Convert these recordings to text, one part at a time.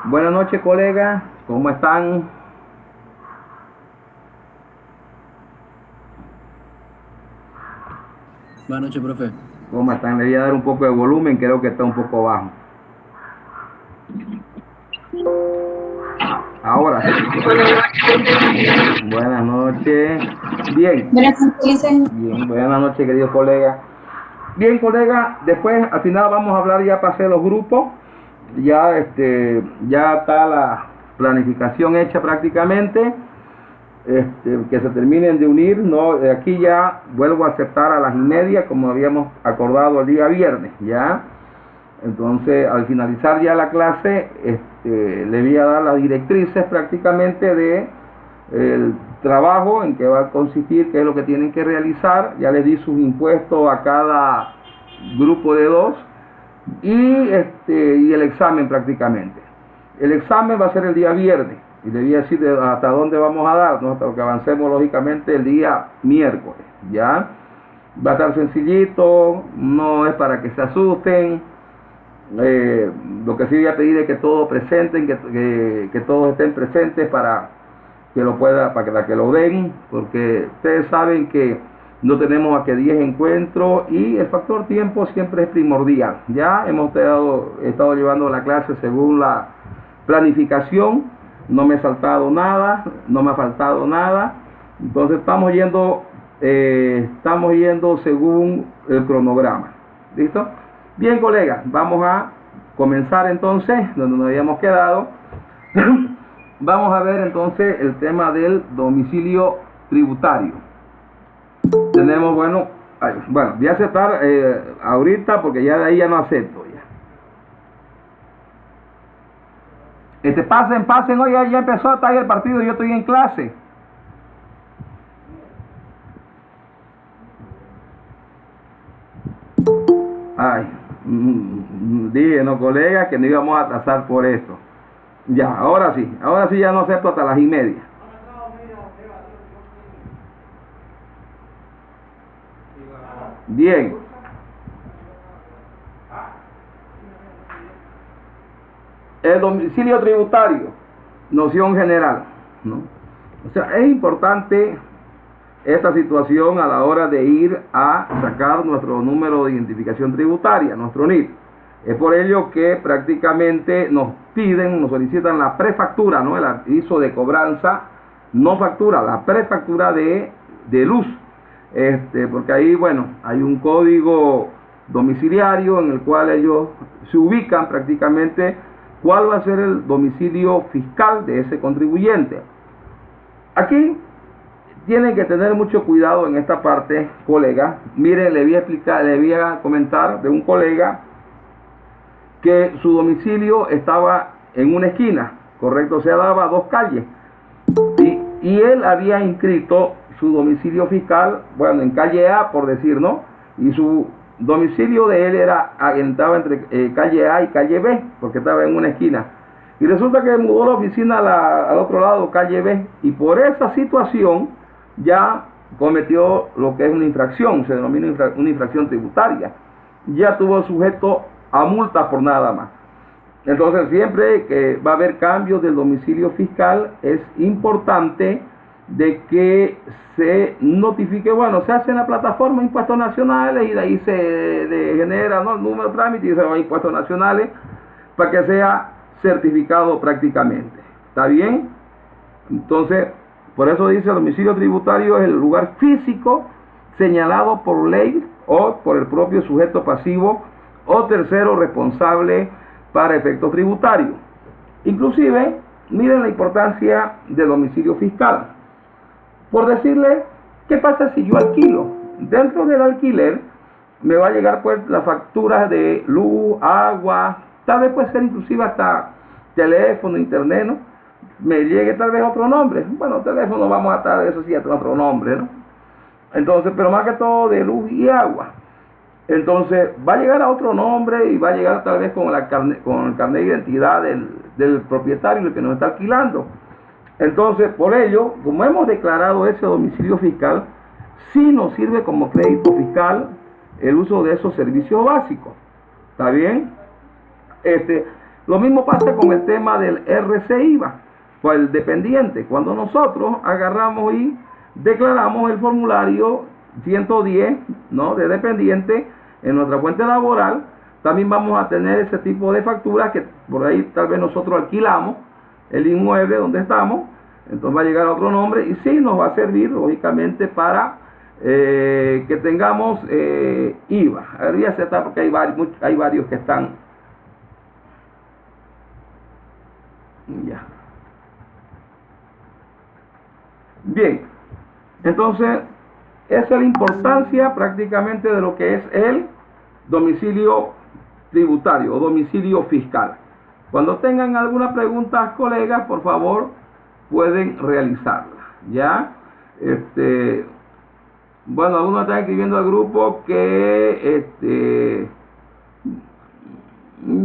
Buenas noches, colegas, ¿cómo están? Buenas noches, profe. ¿Cómo están? Le voy a dar un poco de volumen, creo que está un poco bajo. Ahora sí. Buenas noches. Bien. Bien, buenas noches, queridos colegas. Bien, colega, después al final vamos a hablar ya para hacer los grupos. Ya está la planificación hecha prácticamente. Que se terminen de unir, ¿no? Aquí ya vuelvo a aceptar a las 1:30 como habíamos acordado el día viernes, ¿ya? Entonces, al finalizar ya la clase, le voy a dar las directrices prácticamente de el trabajo en que va a consistir, qué es lo que tienen que realizar. Ya les di sus impuestos a cada grupo de 2 y el examen prácticamente. El examen va a ser el día viernes y le voy a decir hasta dónde vamos a dar, ¿no? Hasta lo que avancemos lógicamente el día miércoles, ¿ya? Va a estar sencillito, no es para que se asusten. Lo que sí voy a pedir es que todos presenten, que todos estén presentes para que para que lo den, porque ustedes saben que no tenemos a que 10 encuentros y el factor tiempo siempre es primordial. Ya hemos estado llevando la clase según la planificación, no me he saltado nada, no me ha faltado nada, entonces estamos yendo según el cronograma. ¿Listo? Bien, colegas, vamos a comenzar entonces donde nos habíamos quedado. Vamos a ver entonces el tema del domicilio tributario. Tenemos, bueno, voy a aceptar ahorita porque ya de ahí ya no acepto ya. Pasen, oye, ya empezó hasta ahí el partido, yo estoy en clase. Ay, dije, no, colega, que no íbamos a atrasar por esto. Ya, ahora sí ya no acepto hasta las 1:30. Bien. El domicilio tributario, noción general, ¿no? O sea, es importante esta situación a la hora de ir a sacar nuestro número de identificación tributaria, nuestro NIT. Es por ello que prácticamente nos solicitan la prefactura, ¿no? El aviso de cobranza, no factura, la prefactura de luz. Porque ahí, bueno, hay un código domiciliario en el cual ellos se ubican prácticamente cuál va a ser el domicilio fiscal de ese contribuyente. Aquí tienen que tener mucho cuidado en esta parte, colega. Miren, le voy a comentar de un colega que su domicilio estaba en una esquina, correcto, o sea, daba 2 calles. Y él había inscrito su domicilio fiscal, bueno, en calle A, por decir, ¿no? Y su domicilio de él estaba entre calle A y calle B, porque estaba en una esquina. Y resulta que mudó la oficina al otro lado, calle B, y por esa situación ya cometió lo que es una infracción, se denomina una infracción tributaria. Ya tuvo sujeto a multas por nada más. Entonces, siempre que va a haber cambios del domicilio fiscal, es importante de que se notifique, bueno, se hace en la plataforma de impuestos nacionales y de ahí se genera, ¿no?, el número de trámite y se va a impuestos nacionales para que sea certificado prácticamente. ¿Está bien? Entonces, por eso dice el domicilio tributario es el lugar físico señalado por ley o por el propio sujeto pasivo o tercero responsable para efectos tributarios. Inclusive, miren la importancia del domicilio fiscal. Por decirle, ¿qué pasa si yo alquilo? Dentro del alquiler me va a llegar pues las facturas de luz, agua, tal vez puede ser inclusive hasta teléfono, internet, ¿no? Me llegue tal vez otro nombre. Bueno, teléfono vamos a estar, eso sí, otro nombre, ¿no? Entonces, pero más que todo de luz y agua. Entonces, va a llegar a otro nombre y va a llegar tal vez con el carnet de identidad del propietario, el que nos está alquilando. Entonces, por ello, como hemos declarado ese domicilio fiscal, sí nos sirve como crédito fiscal el uso de esos servicios básicos. ¿Está bien? Lo mismo pasa con el tema del RC/IVA, pues el dependiente. Cuando nosotros agarramos y declaramos el formulario 110, ¿no?, de dependiente en nuestra cuenta laboral, también vamos a tener ese tipo de facturas que por ahí tal vez nosotros alquilamos el inmueble donde estamos, entonces va a llegar a otro nombre y sí nos va a servir lógicamente para que tengamos IVA. A ver, voy a aceptar porque hay varios que están ya. Bien, entonces esa es la importancia prácticamente de lo que es el domicilio tributario o domicilio fiscal. Cuando tengan alguna pregunta, colegas, por favor, pueden realizarla. ¿Ya? Bueno, algunos están escribiendo al grupo que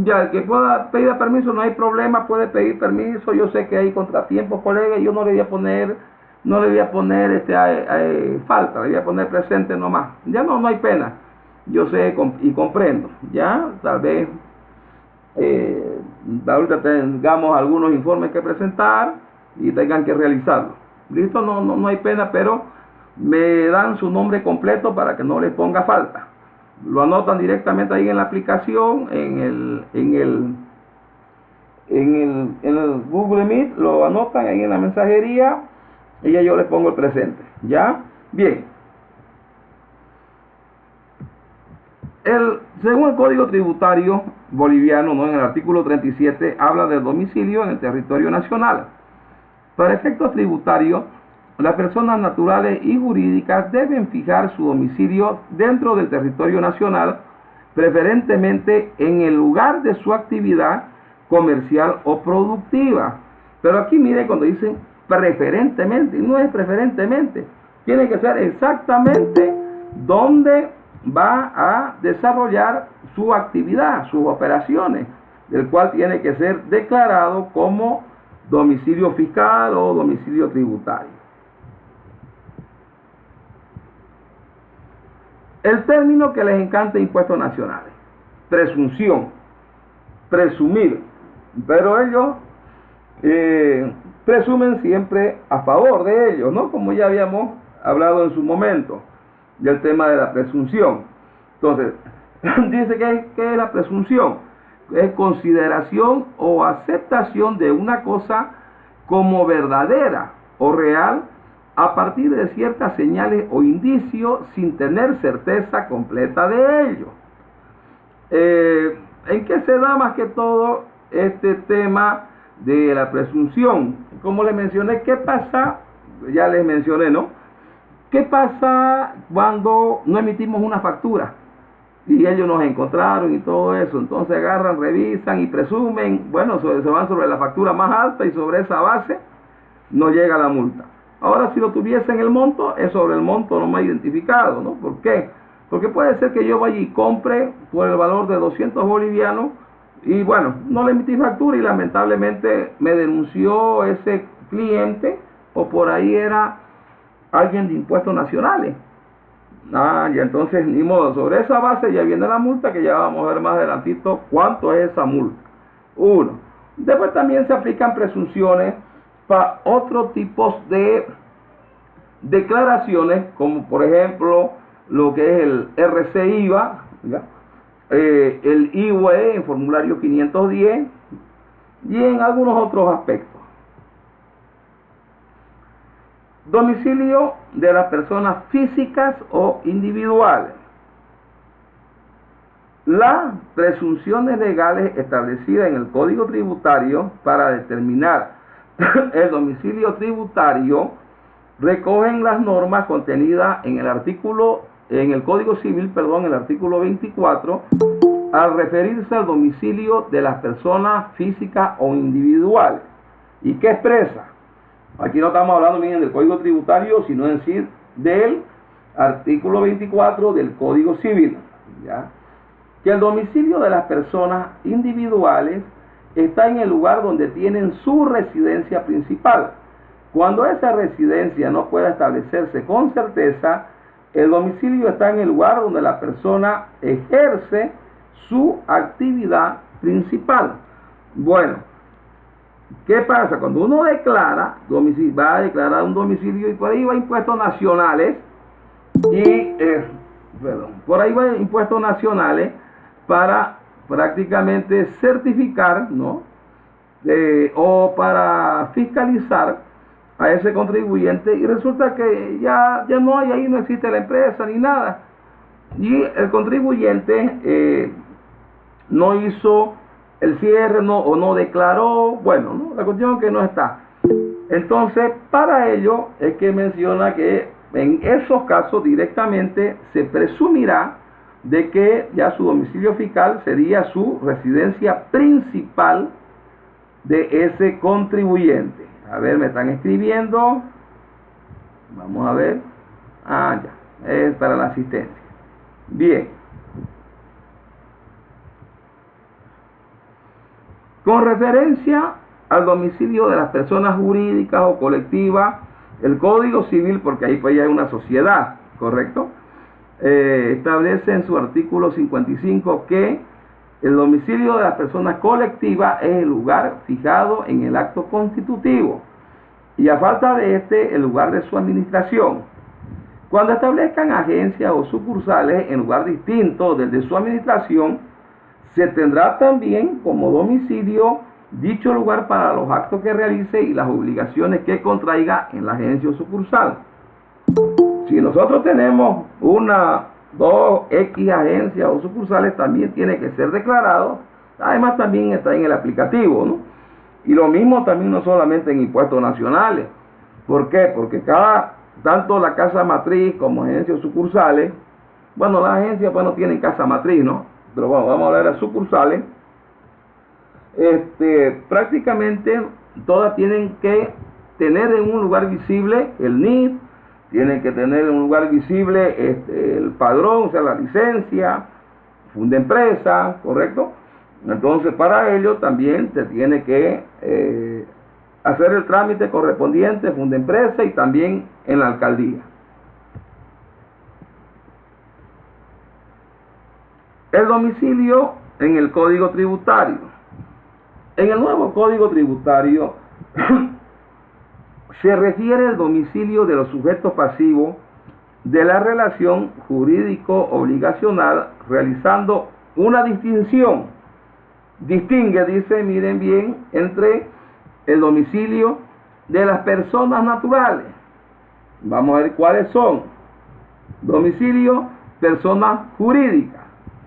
ya el que pueda pedir permiso no hay problema, puede pedir permiso. Yo sé que hay contratiempos, colegas, yo no le voy a poner falta, le voy a poner presente nomás. Ya no hay pena. Yo sé y comprendo. Ya, tal vez ahorita tengamos algunos informes que presentar y tengan que realizarlo. Listo, no hay pena, pero me dan su nombre completo para que no les ponga falta. Lo anotan directamente ahí en la aplicación, en el Google Meet, lo anotan ahí en la mensajería y ya yo les pongo el presente. ¿Ya? Bien. Según el Código Tributario Boliviano, ¿no?, en el artículo 37, habla del domicilio en el territorio nacional. Para efectos tributarios, las personas naturales y jurídicas deben fijar su domicilio dentro del territorio nacional, preferentemente en el lugar de su actividad comercial o productiva. Pero aquí mire cuando dicen preferentemente, no es preferentemente, tiene que ser exactamente donde va a desarrollar su actividad, sus operaciones, el cual tiene que ser declarado como domicilio fiscal o domicilio tributario. El término que les encanta impuestos nacionales, presunción, presumir, pero ellos presumen siempre a favor de ellos, ¿no? Como ya habíamos hablado en su momento del tema de la presunción. Entonces, dice que es la presunción, es consideración o aceptación de una cosa como verdadera o real a partir de ciertas señales o indicios sin tener certeza completa de ello. ¿En qué se da más que todo este tema de la presunción? Como les mencioné, ¿qué pasa? Ya les mencioné, ¿no? ¿Qué pasa cuando no emitimos una factura? Y ellos nos encontraron y todo eso. Entonces agarran, revisan y presumen, bueno, se van sobre la factura más alta y sobre esa base no llega la multa. Ahora, si lo tuviesen el monto, es sobre el monto no más identificado, ¿no? ¿Por qué? Porque puede ser que yo vaya y compre por el valor de 200 bolivianos Y bueno, no le emití factura y lamentablemente me denunció ese cliente, o por ahí era alguien de impuestos nacionales. Y entonces ni modo, sobre esa base ya viene la multa, que ya vamos a ver más adelantito cuánto es esa multa. Uno. Después también se aplican presunciones para otros tipos de declaraciones, como por ejemplo lo que es el RC-IVA, el IVE en formulario 510 y en algunos otros aspectos. Domicilio de las personas físicas o individuales. Las presunciones legales establecidas en el Código Tributario para determinar el domicilio tributario recogen las normas contenidas en el Código Civil, el artículo 24, al referirse al domicilio de las personas físicas o individuales. ¿Y qué expresa? Aquí no estamos hablando bien del Código Tributario, sino en sí del artículo 24 del Código Civil, ¿ya? Que el domicilio de las personas individuales está en el lugar donde tienen su residencia principal. Cuando esa residencia no pueda establecerse con certeza, el domicilio está en el lugar donde la persona ejerce su actividad principal. Bueno, ¿qué pasa? Cuando uno declara, va a declarar un domicilio y por ahí va impuestos nacionales para prácticamente certificar, ¿no? O para fiscalizar a ese contribuyente, y resulta que ya no hay, ahí no existe la empresa ni nada, y el contribuyente no hizo el cierre, o no declaró, bueno, ¿no? La cuestión es que no está. Entonces, para ello es que menciona que en esos casos directamente se presumirá de que ya su domicilio fiscal sería su residencia principal de ese contribuyente. A ver, me están escribiendo. Vamos a ver. Ya. Es para la asistencia. Bien. Con referencia al domicilio de las personas jurídicas o colectivas, el Código Civil, porque ahí pues ya hay una sociedad, ¿correcto? Establece en su artículo 55 que el domicilio de las personas colectivas es el lugar fijado en el acto constitutivo y, a falta de este, el lugar de su administración. Cuando establezcan agencias o sucursales en lugar distinto del de su administración, se tendrá también como domicilio dicho lugar para los actos que realice y las obligaciones que contraiga en la agencia o sucursal. Si nosotros tenemos una, 2X agencias o sucursales, también tiene que ser declarado. Además también está en el aplicativo, ¿no? Y lo mismo también no solamente en impuestos nacionales. ¿Por qué? Porque tanto la casa matriz como agencias o sucursales, bueno, las agencias pues no tienen casa matriz, ¿no? Pero bueno, vamos a hablar de sucursales. Prácticamente todas tienen que tener en un lugar visible el NIF, tienen que tener en un lugar visible el padrón, o sea, la licencia, funda empresa, ¿correcto? Entonces, para ello también se tiene que hacer el trámite correspondiente, funda empresa, y también en la alcaldía. El domicilio en el Código Tributario. En el nuevo Código Tributario se refiere al domicilio de los sujetos pasivos de la relación jurídico-obligacional, realizando una distinción. Distingue, dice, miren bien, entre el domicilio de las personas naturales. Vamos a ver cuáles son. Domicilio, personas jurídicas,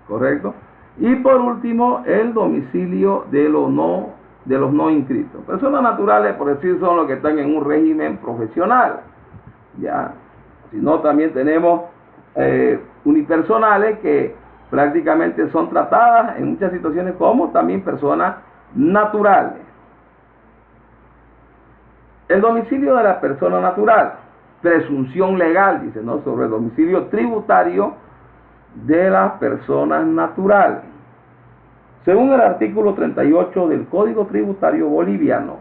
¿correcto? Y por último, el domicilio de los no inscritos. Personas naturales, por decir, son los que están en un régimen profesional, ya. Si no, también tenemos unipersonales, que prácticamente son tratadas en muchas situaciones como también personas naturales. El domicilio de la persona natural, presunción legal, dice, ¿no?, sobre el domicilio tributario de las personas naturales. Según el artículo 38 del Código Tributario Boliviano,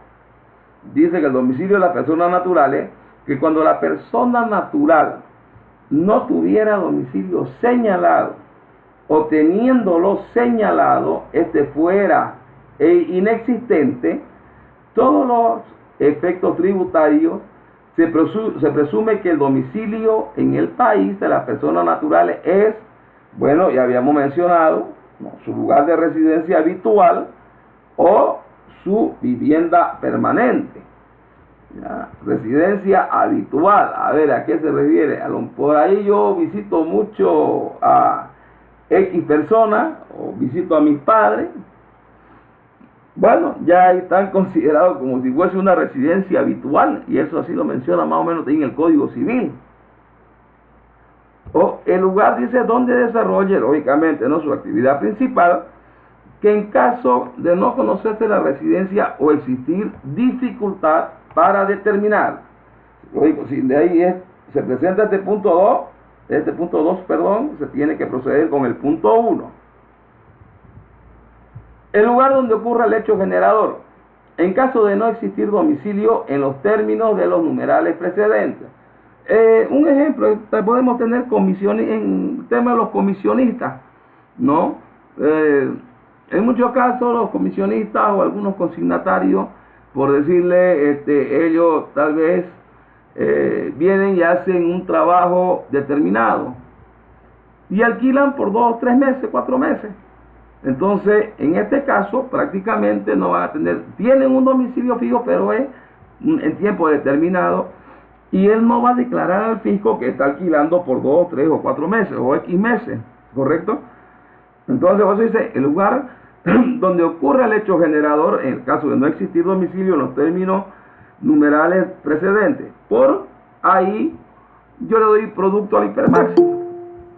dice que el domicilio de las personas naturales, que cuando la persona natural no tuviera domicilio señalado o teniéndolo señalado, fuera inexistente, todos los efectos tributarios se presume que el domicilio en el país de las personas naturales es, bueno, ya habíamos mencionado, su lugar de residencia habitual o su vivienda permanente. ¿Ya? Residencia habitual, a ver, ¿a qué se refiere? Por ahí yo visito mucho a X persona o visito a mis padres. Bueno, ya están considerados como si fuese una residencia habitual, y eso así lo menciona más o menos en el Código Civil. O el lugar dice donde desarrolle, lógicamente, ¿no?, su actividad principal, que en caso de no conocerse la residencia o existir dificultad para determinar. Lógico, si de ahí se presenta este punto 2, se tiene que proceder con el punto 1. El lugar donde ocurra el hecho generador, en caso de no existir domicilio en los términos de los numerales precedentes. Un ejemplo, podemos tener comisiones en el tema de los comisionistas, ¿no? En muchos casos los comisionistas o algunos consignatarios, por decirle, ellos tal vez vienen y hacen un trabajo determinado y alquilan por 2, 3 meses, 4 meses. Entonces, en este caso, prácticamente no van a tienen un domicilio fijo, pero es en tiempo determinado, y él no va a declarar al fisco que está alquilando por 2, 3 o 4 meses, o X meses, ¿correcto? Entonces, por eso dice, el lugar donde ocurre el hecho generador, en el caso de no existir domicilio en los términos numerales precedentes. Por ahí, yo le doy producto al hipermáximo.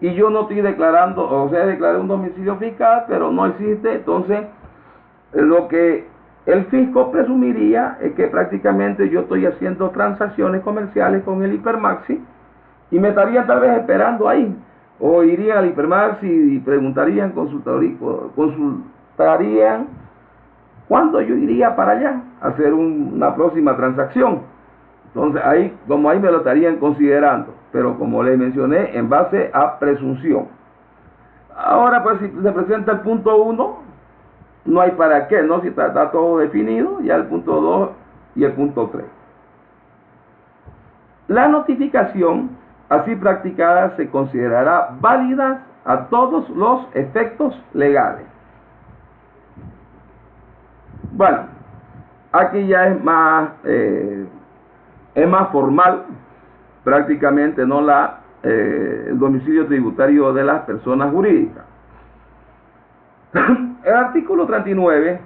Y yo no estoy declarando, o sea, declaré un domicilio fiscal, pero no existe. Entonces, lo que el fisco presumiría es que prácticamente yo estoy haciendo transacciones comerciales con el hipermaxi y me estarían tal vez esperando ahí. O irían al hipermaxi y preguntarían, consultarían cuándo yo iría para allá a hacer una próxima transacción. Entonces, ahí me lo estarían considerando, pero como les mencioné, en base a presunción. Ahora, pues, si se presenta el punto 1, no hay para qué, ¿no? Si está todo definido, ya el punto 2 y el punto 3. La notificación así practicada se considerará válida a todos los efectos legales. Bueno, aquí ya es más formal, prácticamente, ¿no?, el domicilio tributario de las personas jurídicas. El artículo 39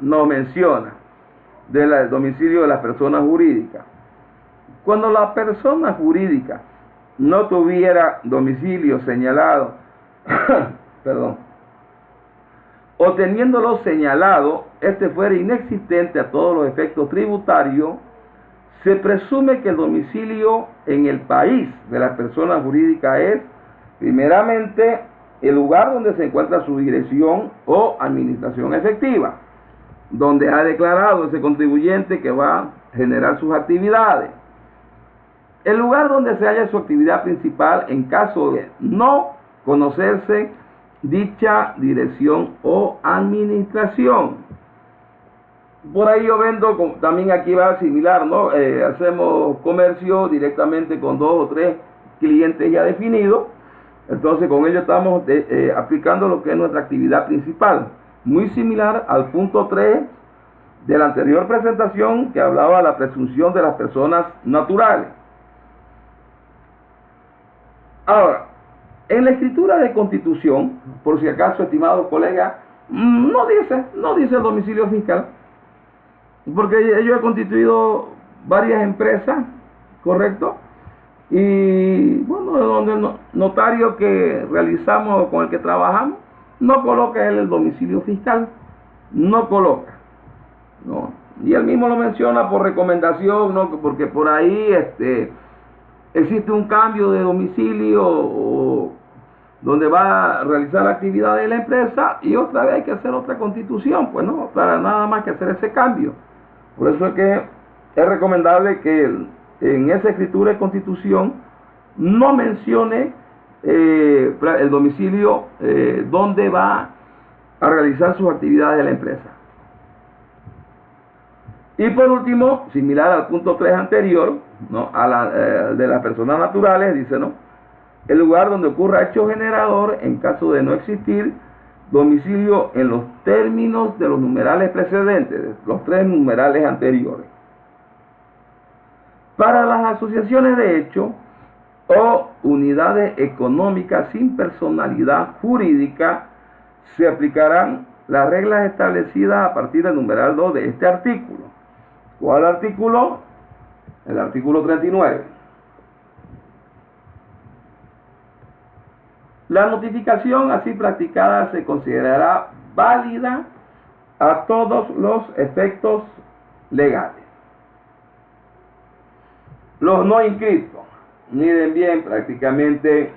nos menciona del domicilio de las personas jurídicas. Cuando la persona jurídica no tuviera domicilio señalado, o teniéndolo señalado, fuera inexistente a todos los efectos tributarios, se presume que el domicilio en el país de la persona jurídica es, primeramente, el lugar donde se encuentra su dirección o administración efectiva, donde ha declarado ese contribuyente que va a generar sus actividades. El lugar donde se halla su actividad principal en caso de no conocerse dicha dirección o administración. Por ahí yo vendo, también aquí va similar, ¿no? Hacemos comercio directamente con 2 o 3 clientes ya definidos. Entonces con ello estamos aplicando lo que es nuestra actividad principal. Muy similar al punto 3 de la anterior presentación, que hablaba de la presunción de las personas naturales. Ahora, en la escritura de constitución, por si acaso, estimados colegas, no dice el domicilio fiscal, porque yo he constituido varias empresas, ¿correcto? Y bueno, donde el notario que realizamos, con el que trabajamos, no coloca él el domicilio fiscal, no coloca, ¿no? Y él mismo lo menciona por recomendación, ¿no? Porque por ahí existe un cambio de domicilio, o donde va a realizar la actividad de la empresa, y otra vez hay que hacer otra constitución, pues no, para nada más que hacer ese cambio. Por eso es que es recomendable que en esa escritura de constitución no mencione el domicilio donde va a realizar sus actividades de la empresa. Y por último, similar al punto 3 anterior, ¿no? De las personas naturales, dice, ¿no? El lugar donde ocurra hecho generador en caso de no existir domicilio en los términos de los numerales precedentes, los 3 numerales anteriores. Para las asociaciones de hecho o unidades económicas sin personalidad jurídica, se aplicarán las reglas establecidas a partir del numeral 2 de este artículo. ¿Cuál artículo? El artículo 39. La notificación así practicada se considerará válida a todos los efectos legales. Los no inscritos, miren bien, prácticamente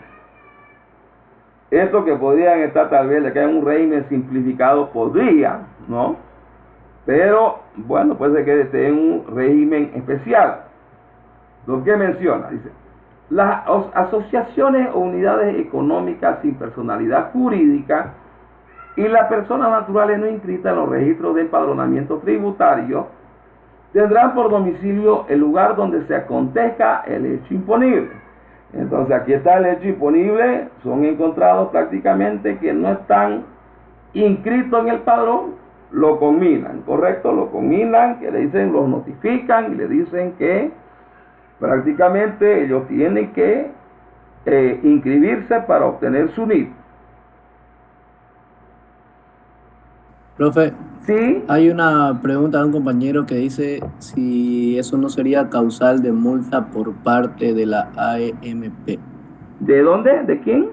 estos que podrían estar tal vez acá en un régimen simplificado, podría, ¿no? Pero, bueno, puede ser que esté en un régimen especial. Lo que menciona, dice, las asociaciones o unidades económicas sin personalidad jurídica y las personas naturales no inscritas en los registros de empadronamiento tributario tendrán por domicilio el lugar donde se acontezca el hecho imponible. Entonces aquí está el hecho imponible, son encontrados prácticamente que no están inscritos en el padrón, lo conminan, ¿correcto? Lo conminan, que le dicen, los notifican y le dicen que prácticamente ellos tienen que inscribirse para obtener su NIP. Profe, ¿Sí? hay una pregunta de un compañero que dice si eso no sería causal de multa por parte de la AEMP. ¿De dónde? ¿De quién?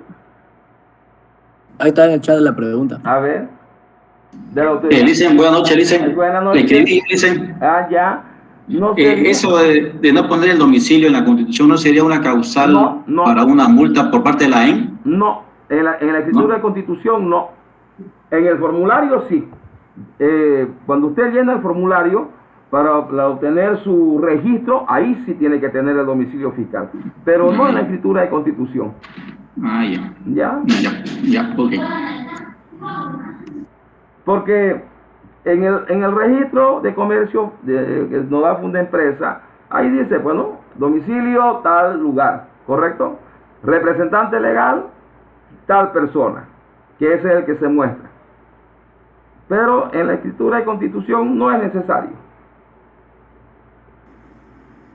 Ahí está en el chat la pregunta. A ver. De la autoridad. Licen, buenas noches, Licen. Buenas noches. Le escribí, Licen. Ah, ya. No sería... Eso de no poner el domicilio en la Constitución no sería una causal no. para una multa por parte de la AEM. No, en la escritura de Constitución no. En el formulario sí. Cuando usted llena el formulario para obtener su registro, ahí sí tiene que tener el domicilio fiscal, pero no en la escritura de Constitución. Ah, ya. ¿Ya? Ok. Porque en el registro de comercio que nos da Fundempresa, ahí dice, bueno, domicilio tal lugar, ¿correcto? Representante legal, tal persona, que ese es el que se muestra. Pero en la escritura de Constitución no es necesario.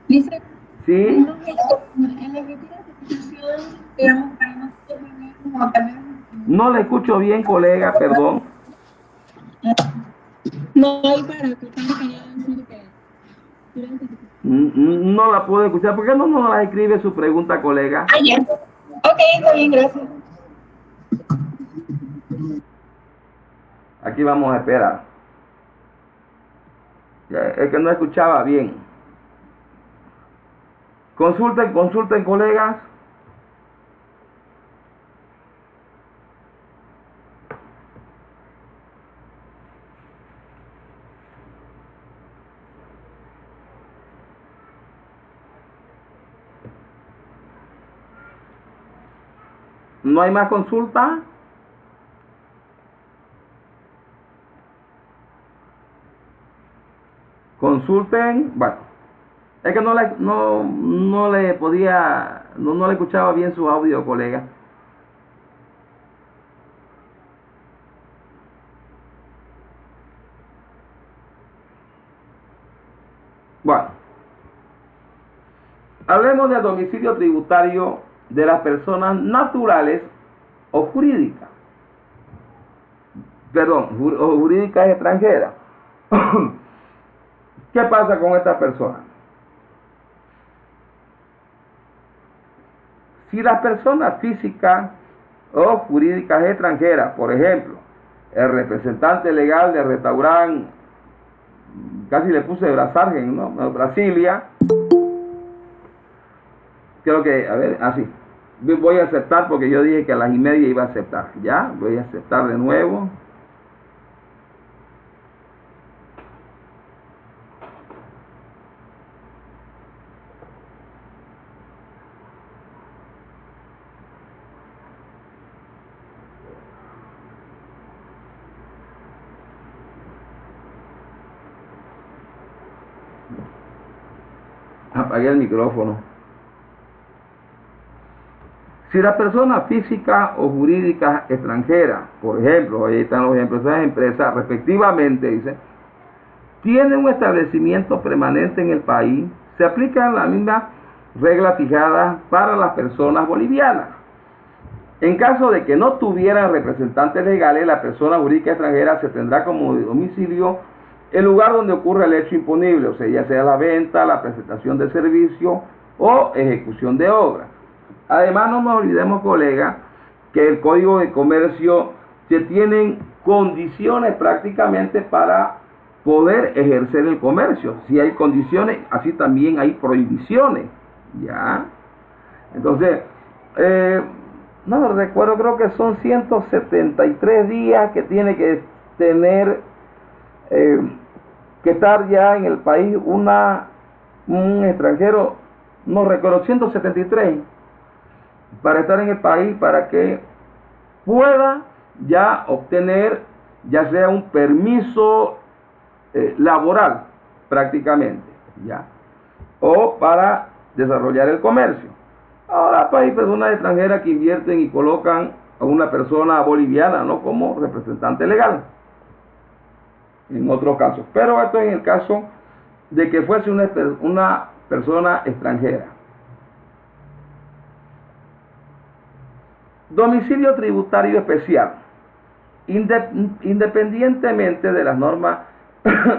Dice, ¿Sí? en la escritura de Constitución, digamos, para nosotros mismos, también... No le escucho bien, colega, perdón. No hay para que tenga que decir que... No la puedo escuchar. ¿Por qué no nos la escribe su pregunta, colega? Ah, ya. Ok, está bien, gracias. Aquí vamos a esperar. Es que no escuchaba bien. Consulten, colegas. ¿No hay más consulta? Consulten. Bueno, es que no le podía, no le escuchaba bien su audio, colega. Bueno, hablemos del domicilio tributario de las personas naturales o jurídicas. Perdón, o jurídicas extranjeras. ¿Qué pasa con estas personas? Si las personas físicas o jurídicas extranjeras, por ejemplo, el representante legal del restaurante, casi le puse Brasargen, ¿no? Brasilia, creo que, a ver, así. voy a aceptar porque yo dije que a las 1:30 iba a aceptar. Ya, voy a aceptar de nuevo. Apagué el micrófono. Si la persona física o jurídica extranjera, por ejemplo, ahí están los ejemplos de esas empresas, respectivamente, dice, tiene un establecimiento permanente en el país, se aplican las mismas reglas fijadas para las personas bolivianas. En caso de que no tuvieran representantes legales, la persona jurídica extranjera se tendrá como domicilio el lugar donde ocurre el hecho imponible, o sea, ya sea la venta, la presentación de servicio o ejecución de obra. Además, no nos olvidemos, colega, que el Código de Comercio se tienen condiciones prácticamente para poder ejercer el comercio. Si hay condiciones, así también hay prohibiciones, ¿ya? Entonces, no recuerdo, creo que son 173 días que tiene que tener, que estar ya en el país un extranjero, no recuerdo, 173, para estar en el país, para que pueda ya obtener, ya sea un permiso laboral, prácticamente, ya, o para desarrollar el comercio. Ahora hay personas extranjeras que invierten y colocan a una persona boliviana, ¿no?, como representante legal, en otros casos. Pero esto es en el caso de que fuese una persona extranjera. Domicilio tributario especial. Independientemente de las normas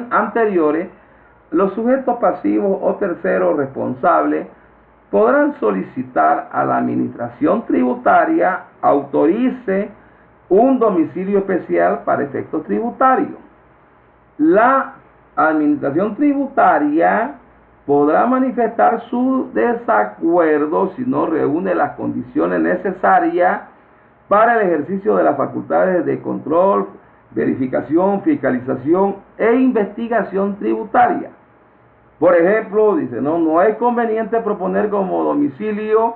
anteriores, los sujetos pasivos o terceros responsables podrán solicitar a la administración tributaria autorice un domicilio especial para efectos tributarios. La administración tributaria podrá manifestar su desacuerdo si no reúne las condiciones necesarias para el ejercicio de las facultades de control, verificación, fiscalización e investigación tributaria. Por ejemplo, dice, no es conveniente proponer como domicilio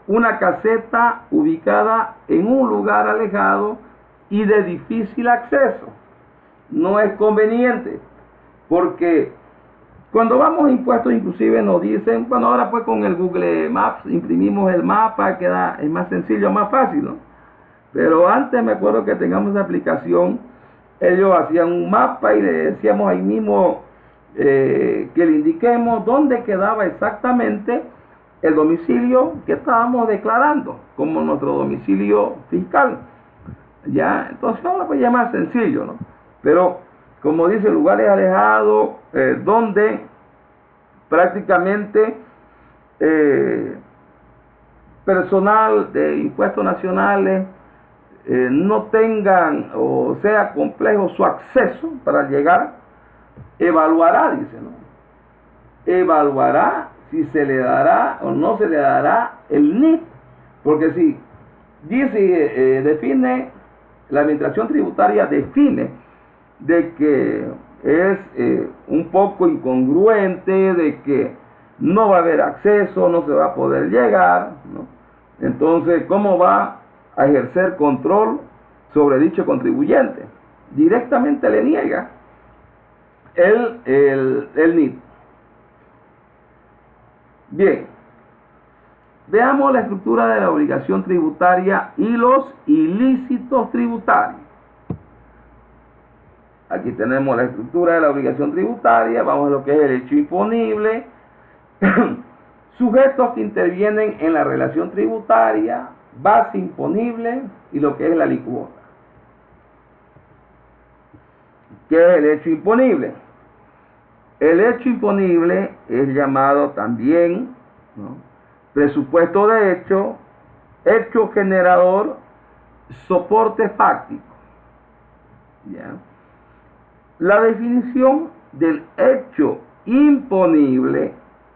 una caseta ubicada en un lugar alejado y de difícil acceso. No es conveniente, porque cuando vamos a impuestos inclusive nos dicen, bueno, ahora pues con el Google Maps imprimimos el mapa, es más sencillo, más fácil, ¿no? Pero antes me acuerdo que tengamos esa aplicación, ellos hacían un mapa y le decíamos ahí mismo que le indiquemos dónde quedaba exactamente el domicilio que estábamos declarando como nuestro domicilio fiscal. Ya, entonces ahora pues ya es más sencillo, ¿no? Pero como dice, lugares alejados donde prácticamente personal de impuestos nacionales no tengan o sea complejo su acceso para llegar, evaluará, dice, ¿no? Evaluará si se le dará o no se le dará el NIT, porque si dice, define, la administración tributaria define de que es un poco incongruente, de que no va a haber acceso, no se va a poder llegar, ¿no? Entonces, ¿cómo va a ejercer control sobre dicho contribuyente? Directamente le niega el NIT. Bien, veamos la estructura de la obligación tributaria y los ilícitos tributarios. Aquí tenemos la estructura de la obligación tributaria, vamos a lo que es el hecho imponible, sujetos que intervienen en la relación tributaria, base imponible y lo que es la alícuota. ¿Qué es el hecho imponible? El hecho imponible es llamado también, ¿no?, presupuesto de hecho, hecho generador, soporte fáctico. ¿Ya? La definición del hecho imponible,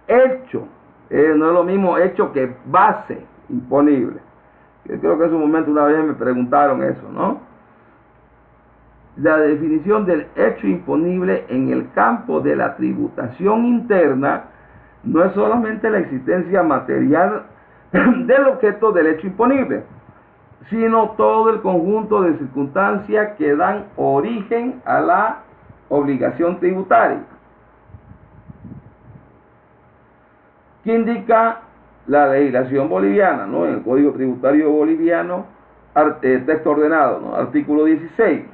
hecho, no es lo mismo hecho que base, imponible. Yo creo que en su momento una vez me preguntaron eso, ¿no? La definición del hecho imponible en el campo de la tributación interna no es solamente la existencia material del objeto del hecho imponible, sino todo el conjunto de circunstancias que dan origen a la obligación tributaria, que indica la legislación boliviana, ¿no? En el Código Tributario Boliviano, texto ordenado, ¿no? Artículo 16,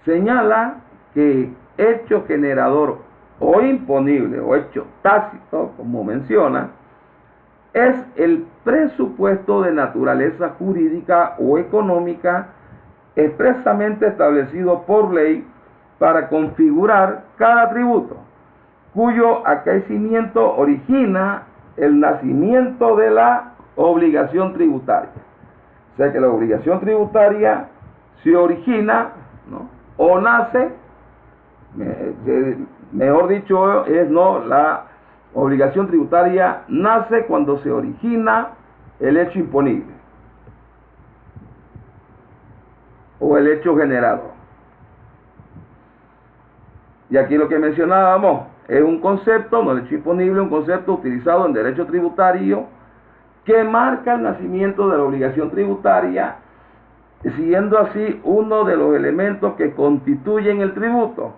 señala que hecho generador o imponible o hecho tácito, como menciona, es el presupuesto de naturaleza jurídica o económica expresamente establecido por ley para configurar cada tributo, cuyo acaecimiento origina el nacimiento de la obligación tributaria. O sea que la obligación tributaria se origina, ¿no? O nace, mejor dicho, la obligación tributaria nace cuando se origina el hecho imponible o el hecho generador. Y aquí lo que mencionábamos es un concepto, no el hecho imponible, un concepto utilizado en derecho tributario que marca el nacimiento de la obligación tributaria, siendo así uno de los elementos que constituyen el tributo.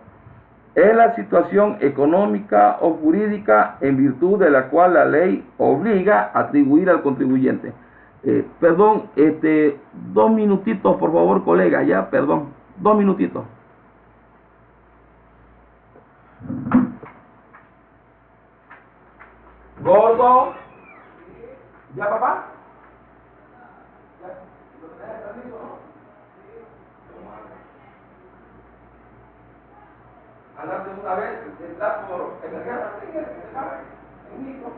Es la situación económica o jurídica en virtud de la cual la ley obliga a atribuir al contribuyente. Perdón, 2 minutitos, por favor, colega, ya, perdón, 2 minutitos. Gordo. ¿Ya, papá? ¿Ya? ¿Lo tenés permiso, no? Andarte una vez, entrar por emergencia, en micro.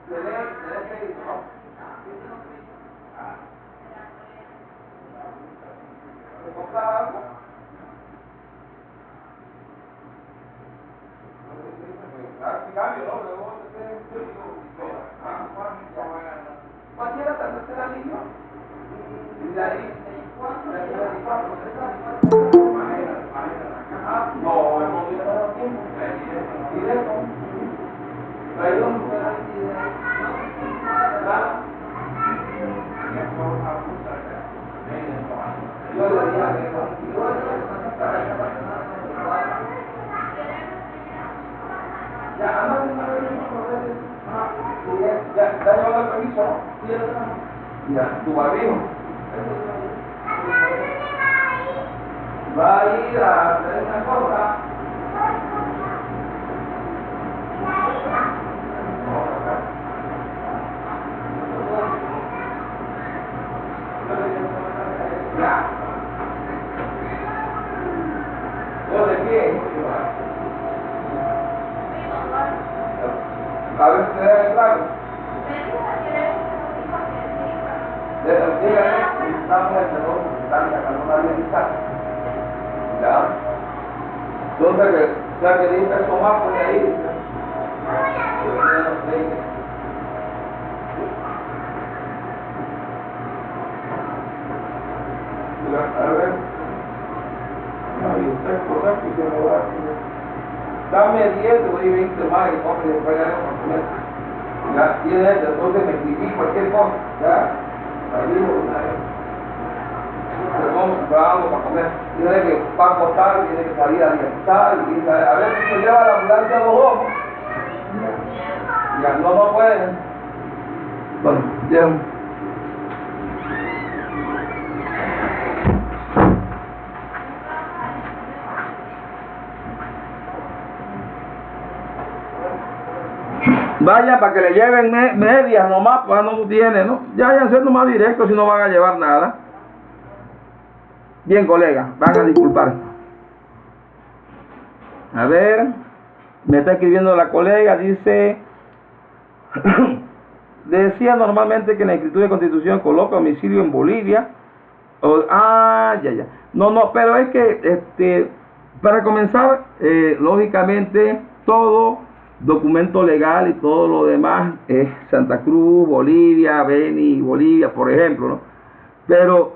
Tenés que ir, ¿no? ¿Te compras algo? Cambio, ¿no? Luego cualquiera tercera línea. Y de ahí, no, no hubiera tiempo. Y de eso, traído un yo le diría que ya, anda una vez ya llevó el permiso, ¿no? Ya, tu barrigo. Va a ir a hacer una cosa. Ya. Yo de pie. A ver si te da el claro. Dígale, estamos en el terror, están sacando una lista. ¿Ya? Entonces, ya que 10 pesos más por ahí. A ver. Ay, usted cosas que se me va a hacer. Dame 10, te doy 20 más y compre y después ya no para comer. Ya, tiene esto, entonces me escribí cualquier cosa. Ya, salí una vez. Vamos para comer. Tiene que va a acostar, tiene que salir a alimentar, y a ver si se lleva la ambulancia a los dos. Ya, no pueden. Bueno, ya. Vaya para que le lleven medias nomás, pues no tiene, ¿no? Ya vayan siendo más directos si no van a llevar nada. Bien, colega, van a disculpar. A ver, me está escribiendo la colega, dice, decía normalmente que en la escritura de constitución coloca domicilio en Bolivia, Ya, ya. No, pero es que, para comenzar, lógicamente, todo documento legal y todo lo demás es Santa Cruz, Bolivia, Beni, Bolivia, por ejemplo, ¿no? Pero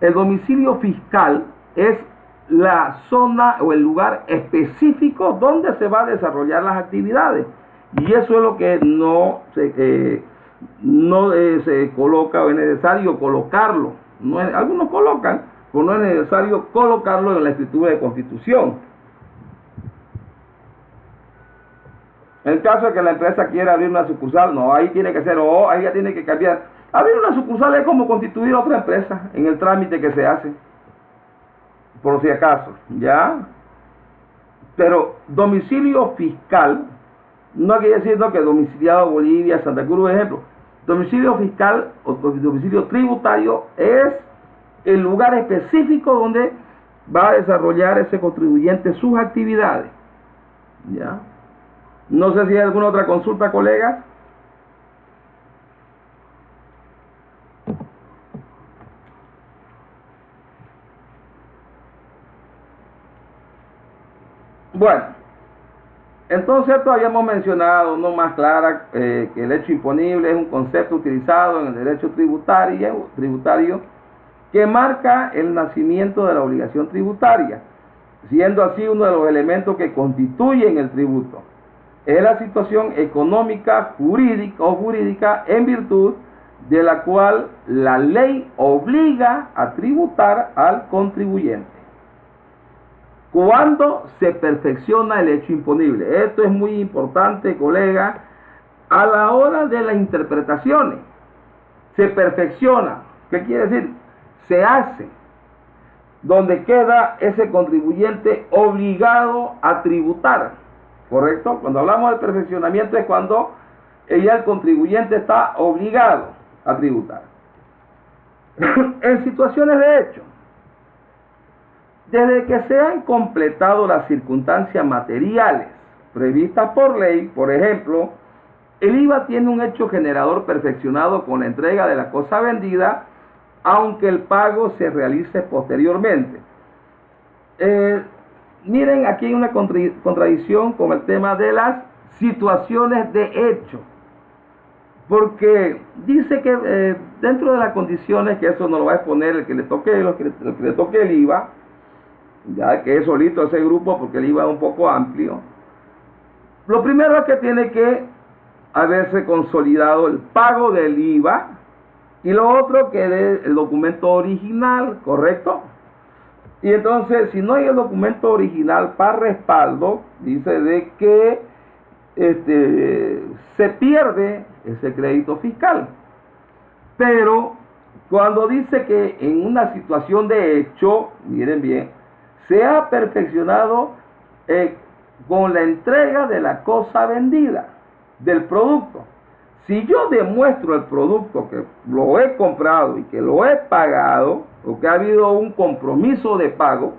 el domicilio fiscal es la zona o el lugar específico donde se va a desarrollar las actividades. Y eso es lo que no se coloca o es necesario colocarlo. No es, algunos colocan, pero no es necesario colocarlo en la escritura de constitución. En el caso de que la empresa quiera abrir una sucursal, no, ahí tiene que ser, ahí ya tiene que cambiar. Abrir una sucursal es como constituir otra empresa en el trámite que se hace, por si acaso, ¿ya? Pero domicilio fiscal, no quiere decir que domiciliado Bolivia, Santa Cruz, por ejemplo. Domicilio fiscal o domicilio tributario es el lugar específico donde va a desarrollar ese contribuyente sus actividades, ¿ya? No sé si hay alguna otra consulta, colegas. Bueno, entonces esto habíamos mencionado, no más clara, que el hecho imponible es un concepto utilizado en el derecho tributario que marca el nacimiento de la obligación tributaria, siendo así uno de los elementos que constituyen el tributo. Es la situación económica, jurídica en virtud de la cual la ley obliga a tributar al contribuyente. ¿Cuándo se perfecciona el hecho imponible? Esto es muy importante, colega. A la hora de las interpretaciones, se perfecciona. ¿Qué quiere decir? Se hace. Donde queda ese contribuyente obligado a tributar. ¿Correcto? Cuando hablamos de perfeccionamiento es cuando ya el contribuyente está obligado a tributar. En situaciones de hecho, desde que se han completado las circunstancias materiales previstas por ley, por ejemplo, el IVA tiene un hecho generador perfeccionado con la entrega de la cosa vendida, aunque el pago se realice posteriormente. Miren, aquí hay una contradicción con el tema de las situaciones de hecho, porque dice que dentro de las condiciones, que eso no lo va a exponer el que le toque el IVA, ya que es solito ese grupo porque el IVA es un poco amplio. Lo primero es que tiene que haberse consolidado el pago del IVA, y lo otro que es el documento original, ¿correcto? Y entonces, si no hay el documento original para respaldo, dice de que se pierde ese crédito fiscal. Pero cuando dice que en una situación de hecho, miren bien, se ha perfeccionado con la entrega de la cosa vendida, del producto. Si yo demuestro el producto que lo he comprado y que lo he pagado, o que ha habido un compromiso de pago,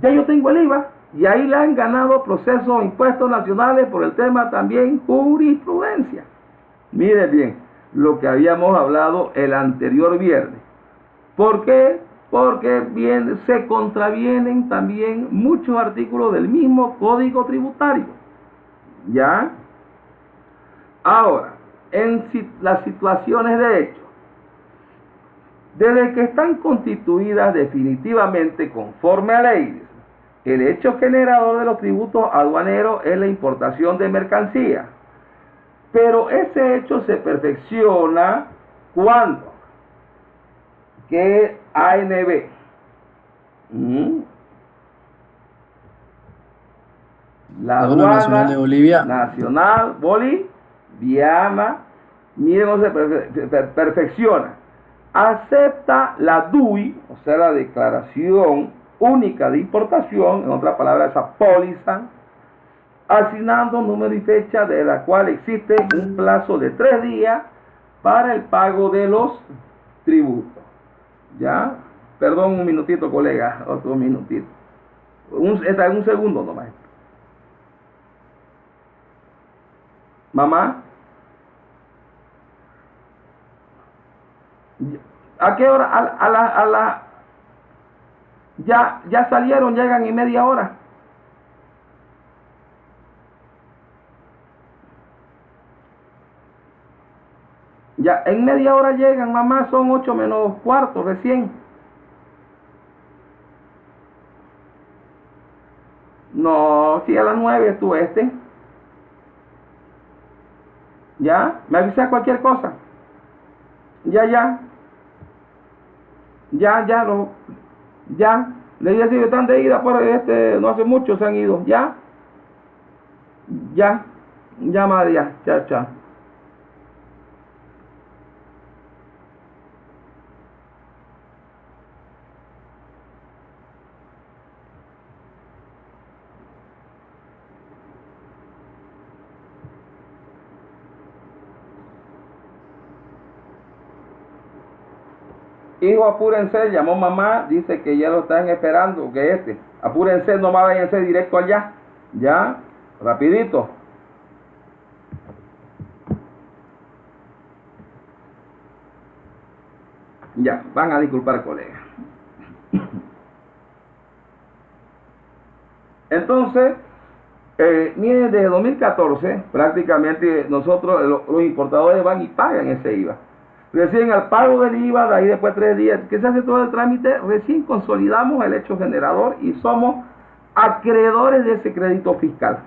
ya yo tengo el IVA, y ahí le han ganado procesos impuestos nacionales por el tema también jurisprudencia. Miren bien lo que habíamos hablado el anterior viernes. ¿Por qué? Porque se contravienen también muchos artículos del mismo Código Tributario. ¿Ya? Ahora, en las situaciones de hecho, desde que están constituidas definitivamente conforme a ley, el hecho generador de los tributos aduaneros es la importación de mercancías. Pero ese hecho se perfecciona cuando que ANB, la aduana nacional de Bolivia, nacional boliviana, miren cómo se perfecciona, acepta la DUI, o sea, la declaración única de importación, en otras palabras, esa póliza, asignando número y fecha de la cual existe un plazo de 3 días para el pago de los tributos. ¿Ya? Perdón, un minutito, colega, otro minutito. Un segundo nomás. Mamá. ¿A qué hora? Ya salieron, llegan en media hora. Ya en media hora llegan, mamá, son 8 menos cuarto recién. No, si a las 9 tú Ya, me avisa cualquier cosa. Ya. Le dije si están de ida, pero no hace mucho se han ido. Ya, María, chao. Hijo, apúrense, llamó mamá, dice que ya lo están esperando, que apúrense, no me váyanse directo allá, ya, rapidito. Ya, van a disculpar, colega. Entonces, miren, desde 2014, prácticamente nosotros, los importadores van y pagan ese IVA. Recién al pago del IVA, de ahí después 3 días que se hace todo el trámite, recién consolidamos el hecho generador y somos acreedores de ese crédito fiscal.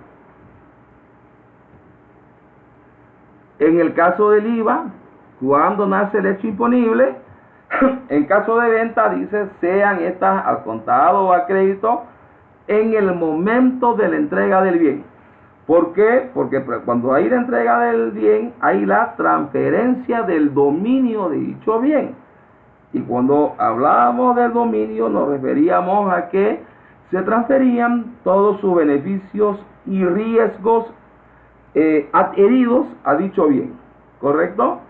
En el caso del IVA, cuando nace el hecho imponible, en caso de venta, dice, sean estas al contado o a crédito en el momento de la entrega del bien. ¿Por qué? Porque cuando hay la entrega del bien, hay la transferencia del dominio de dicho bien. Y cuando hablábamos del dominio, nos referíamos a que se transferían todos sus beneficios y riesgos adheridos a dicho bien. ¿Correcto?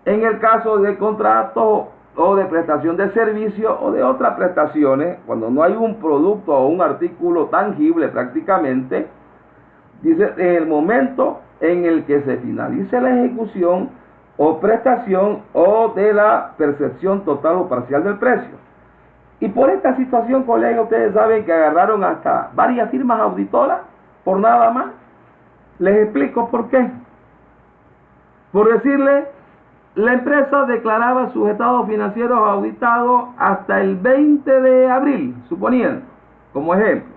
En el caso de contrato o de prestación de servicio o de otras prestaciones, cuando no hay un producto o un artículo tangible prácticamente, dice, en el momento en el que se finalice la ejecución o prestación o de la percepción total o parcial del precio. Y por esta situación, colegas, ustedes saben que agarraron hasta varias firmas auditoras por nada más. Les explico por qué. Por decirle, la empresa declaraba sus estados financieros auditados hasta el 20 de abril, suponiendo, como ejemplo.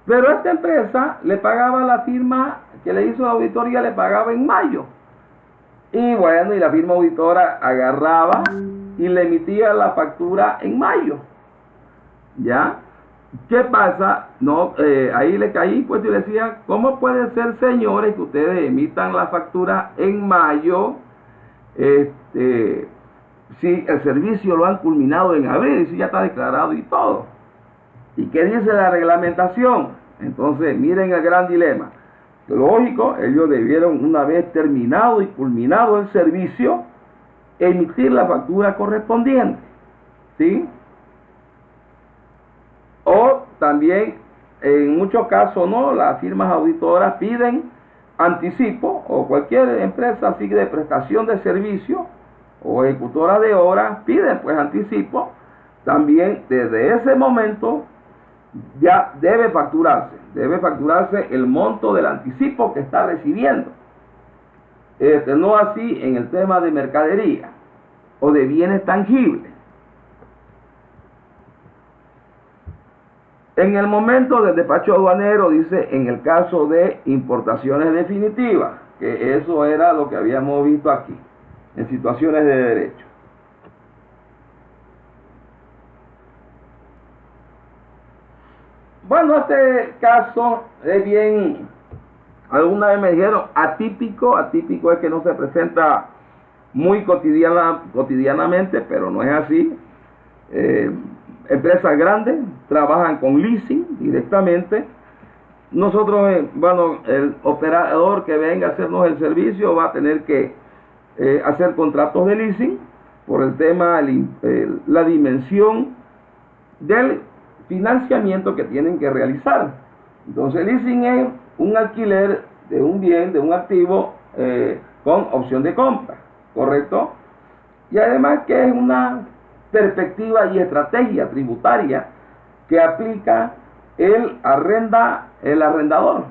Pero esta empresa le pagaba la firma que le hizo la auditoría, le pagaba en mayo. Y bueno, y la firma auditora agarraba y le emitía la factura en mayo. ¿Ya? ¿Qué pasa? No, ahí le caí, pues, y le decía, ¿cómo puede ser, señores, que ustedes emitan la factura en mayo? Si el servicio lo han culminado en abril, si ya está declarado y todo. ¿Y qué dice la reglamentación? Entonces, miren el gran dilema. Lógico, ellos debieron, una vez terminado y culminado el servicio, emitir la factura correspondiente, ¿sí? O también, en muchos casos, no, las firmas auditoras piden anticipo, o cualquier empresa así de prestación de servicio o ejecutora de obras piden pues anticipo. También desde ese momento ya debe facturarse el monto del anticipo que está recibiendo. No así en el tema de mercadería o de bienes tangibles. En el momento del despacho aduanero, dice, en el caso de importaciones definitivas, que eso era lo que habíamos visto aquí, en situaciones de derecho. Bueno, este caso es bien, alguna vez me dijeron atípico. Atípico es que no se presenta muy cotidianamente, pero no es así. Empresas grandes trabajan con leasing directamente. Nosotros, bueno, el operador que venga a hacernos el servicio va a tener que hacer contratos de leasing por el tema, la dimensión del financiamiento que tienen que realizar. Entonces, leasing es un alquiler de un bien, de un activo con opción de compra, ¿correcto? y además que es una perspectiva y estrategia tributaria que aplica el arrendador.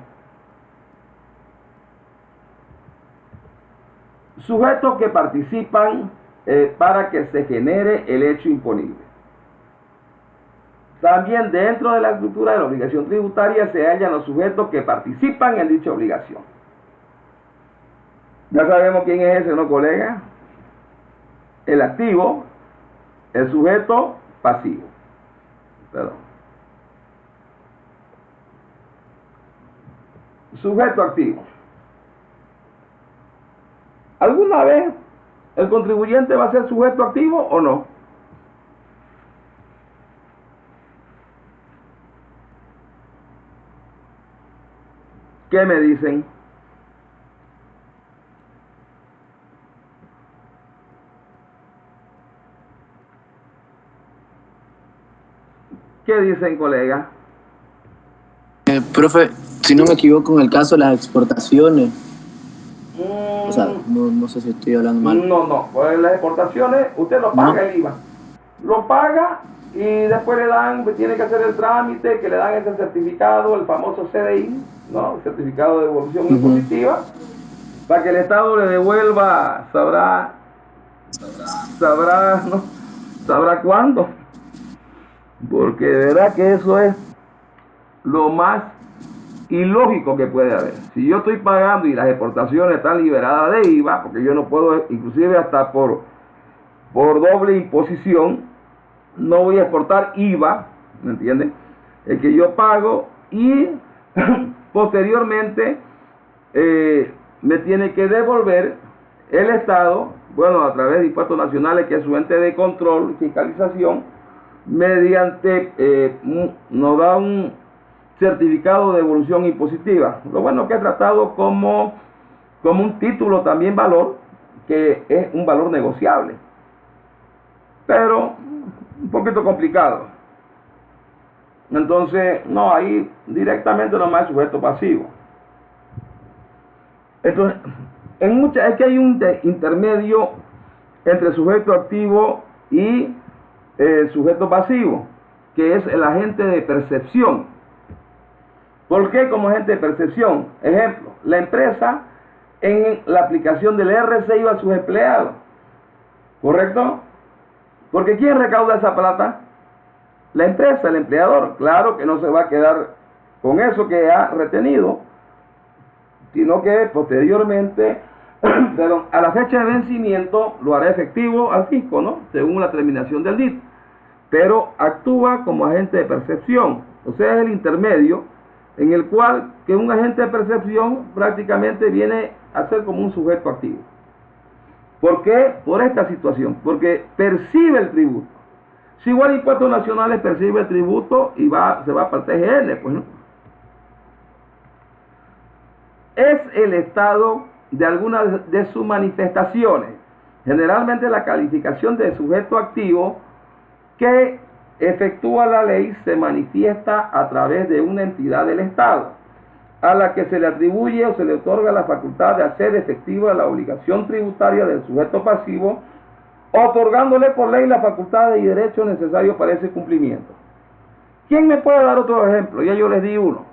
Sujetos que participan para que se genere el hecho imponible. También dentro de la estructura de la obligación tributaria se hallan los sujetos que participan en dicha obligación. Ya sabemos quién es ese, ¿no, colega? El activo, el sujeto pasivo. Perdón. Sujeto activo. ¿Alguna vez el contribuyente va a ser sujeto activo o no? ¿Qué me dicen? ¿Qué dicen, colega? Profe, si no me equivoco, en el caso de las exportaciones, o sea, no sé si estoy hablando mal. No, pues las exportaciones usted lo paga el IVA. Lo paga y después le dan, tiene que hacer el trámite, que le dan ese certificado, el famoso CDI, ¿no? El certificado de devolución impositiva, para que el Estado le devuelva, sabrá, ¿no? Sabrá cuándo. Porque de verdad que eso es lo más ilógico que puede haber. Si yo estoy pagando y las exportaciones están liberadas de IVA, porque yo no puedo, inclusive hasta por doble imposición, no voy a exportar IVA, ¿me entienden? El que yo pago y posteriormente me tiene que devolver el Estado, bueno, a través de impuestos nacionales, que es su ente de control y fiscalización, mediante nos da un certificado de devolución impositiva. Lo bueno que he tratado como un título también valor, que es un valor negociable, pero un poquito complicado. Entonces, no, ahí directamente nomás es sujeto pasivo. Entonces, es que hay un intermedio entre sujeto activo y sujeto pasivo, que es el agente de percepción. ¿Por qué como agente de percepción? Ejemplo, la empresa en la aplicación del RCI a sus empleados, ¿correcto? Porque ¿quién recauda esa plata? La empresa, el empleador. Claro que no se va a quedar con eso que ha retenido, sino que posteriormente, pero a la fecha de vencimiento, lo hará efectivo al fisco, ¿no? Según la terminación del DIT. Pero actúa como agente de percepción, o sea, es el intermedio en el cual que un agente de percepción prácticamente viene a ser como un sujeto activo. ¿Por qué? Por esta situación, porque percibe el tributo. Si igual Impuestos Nacionales percibe el tributo y se va para el TGN, pues no. Es el estado de algunas de sus manifestaciones, generalmente la calificación de sujeto activo que efectúa la ley, se manifiesta a través de una entidad del Estado, a la que se le atribuye o se le otorga la facultad de hacer efectiva la obligación tributaria del sujeto pasivo, otorgándole por ley las facultades y derechos necesarios para ese cumplimiento. ¿Quién me puede dar otro ejemplo? Ya yo les di uno.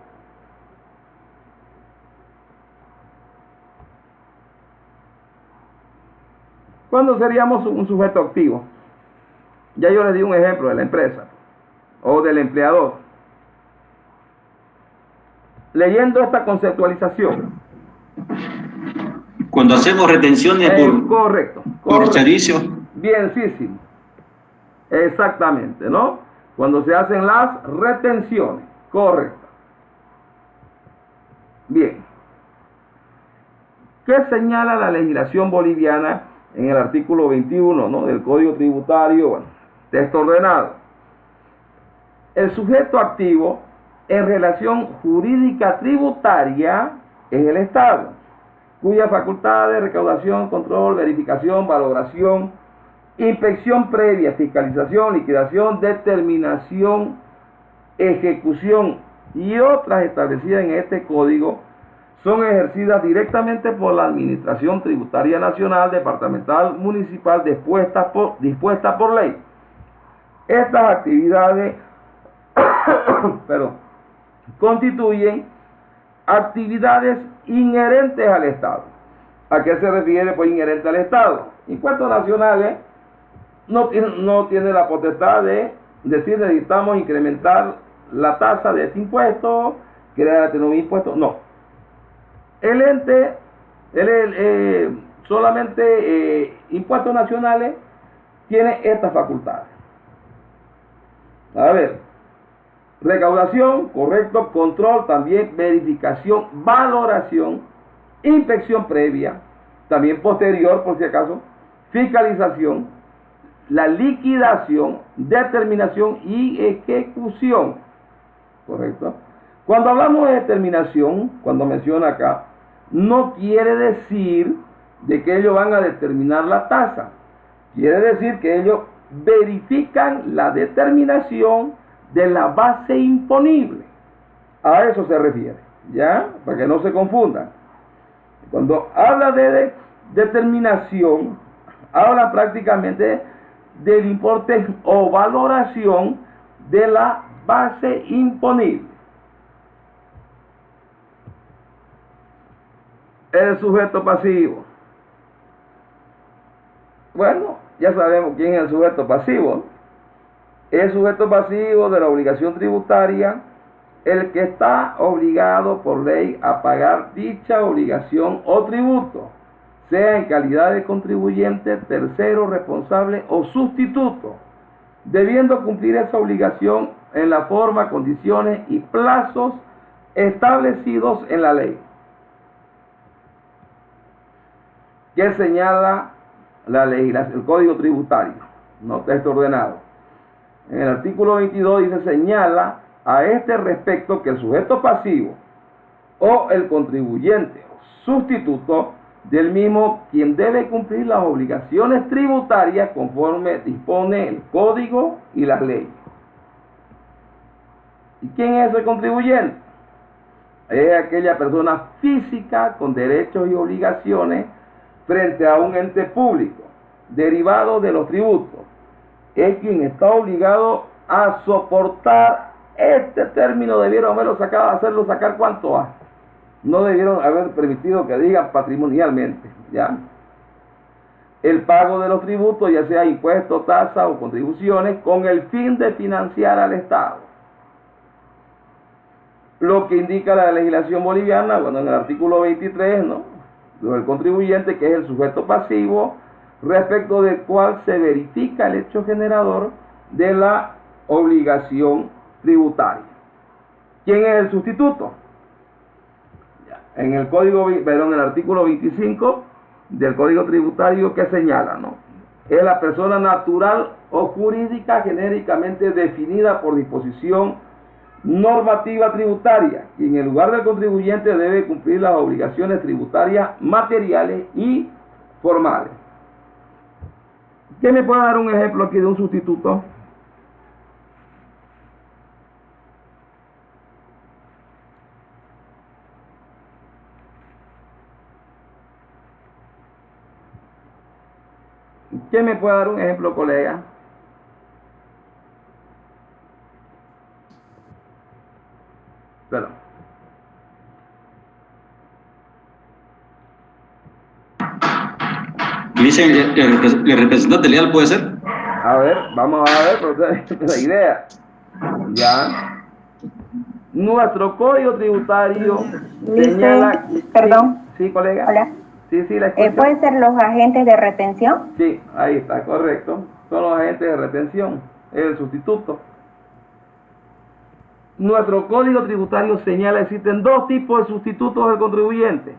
¿Cuándo seríamos un sujeto activo? Ya yo les di un ejemplo de la empresa o del empleador. Leyendo esta conceptualización. Cuando hacemos retenciones correcto. por servicio. Bienísimo. Exactamente, ¿no? Cuando se hacen las retenciones. Correcto. Bien. ¿Qué señala la legislación boliviana en el artículo 21, ¿no?, del Código Tributario? Bueno, texto ordenado. El sujeto activo en relación jurídica tributaria es el Estado, cuya facultad de recaudación, control, verificación, valoración, inspección previa, fiscalización, liquidación, determinación, ejecución y otras establecidas en este código son ejercidas directamente por la Administración Tributaria Nacional, Departamental, Municipal, dispuesta por ley. Estas actividades constituyen actividades inherentes al Estado. ¿A qué se refiere por inherente al Estado? Impuestos nacionales no tiene la potestad de decir necesitamos incrementar la tasa de este impuesto, crear este nuevo impuesto. No. El ente, solamente impuestos nacionales, tiene estas facultades. A ver, recaudación, correcto, control, también verificación, valoración, inspección previa, también posterior por si acaso, fiscalización, la liquidación, determinación y ejecución, correcto. Cuando hablamos de determinación, cuando menciona acá, no quiere decir de que ellos van a determinar la tasa, quiere decir que ellos verifican la determinación de la base imponible. A eso se refiere, ¿ya? Para que no se confundan. Cuando habla de determinación, habla prácticamente del importe o valoración de la base imponible. El sujeto pasivo. Bueno, ya sabemos quién es el sujeto pasivo. El sujeto pasivo de la obligación tributaria, el que está obligado por ley a pagar dicha obligación o tributo, sea en calidad de contribuyente, tercero, responsable o sustituto, debiendo cumplir esa obligación en la forma, condiciones y plazos establecidos en la ley. ¿Qué señala la legislación, el Código Tributario? No texto ordenado. En el artículo 22 dice, señala a este respecto que el sujeto pasivo o el contribuyente o sustituto del mismo, quien debe cumplir las obligaciones tributarias conforme dispone el Código y las leyes. ¿Y quién es el contribuyente? Es aquella persona física con derechos y obligaciones frente a un ente público, derivado de los tributos. Es quien está obligado a soportar este término. Debieron hacerlo sacar cuánto ha. No debieron haber permitido que digan patrimonialmente, ¿ya? El pago de los tributos, ya sea impuestos, tasas o contribuciones, con el fin de financiar al Estado. Lo que indica la legislación boliviana, bueno, en el artículo 23, ¿no? El contribuyente, que es el sujeto pasivo, respecto del cual se verifica el hecho generador de la obligación tributaria. ¿Quién es el sustituto? En el artículo 25 del Código Tributario, que señala, ¿no? Es la persona natural o jurídica genéricamente definida por disposición normativa tributaria, y en el lugar del contribuyente debe cumplir las obligaciones tributarias materiales y formales. ¿Quién me puede dar un ejemplo aquí de un sustituto? ¿Quién me puede dar un ejemplo, colega? Perdón. Dicen, ¿el representante leal puede ser? A ver, vamos a ver, la idea. Ya. Nuestro Código Tributario señala... Perdón. Sí, colega. Hola. Sí, la escucho. ¿Pueden ser los agentes de retención? Sí, ahí está, correcto. Son los agentes de retención, el sustituto. Nuestro Código Tributario señala que existen dos tipos de sustitutos del contribuyente.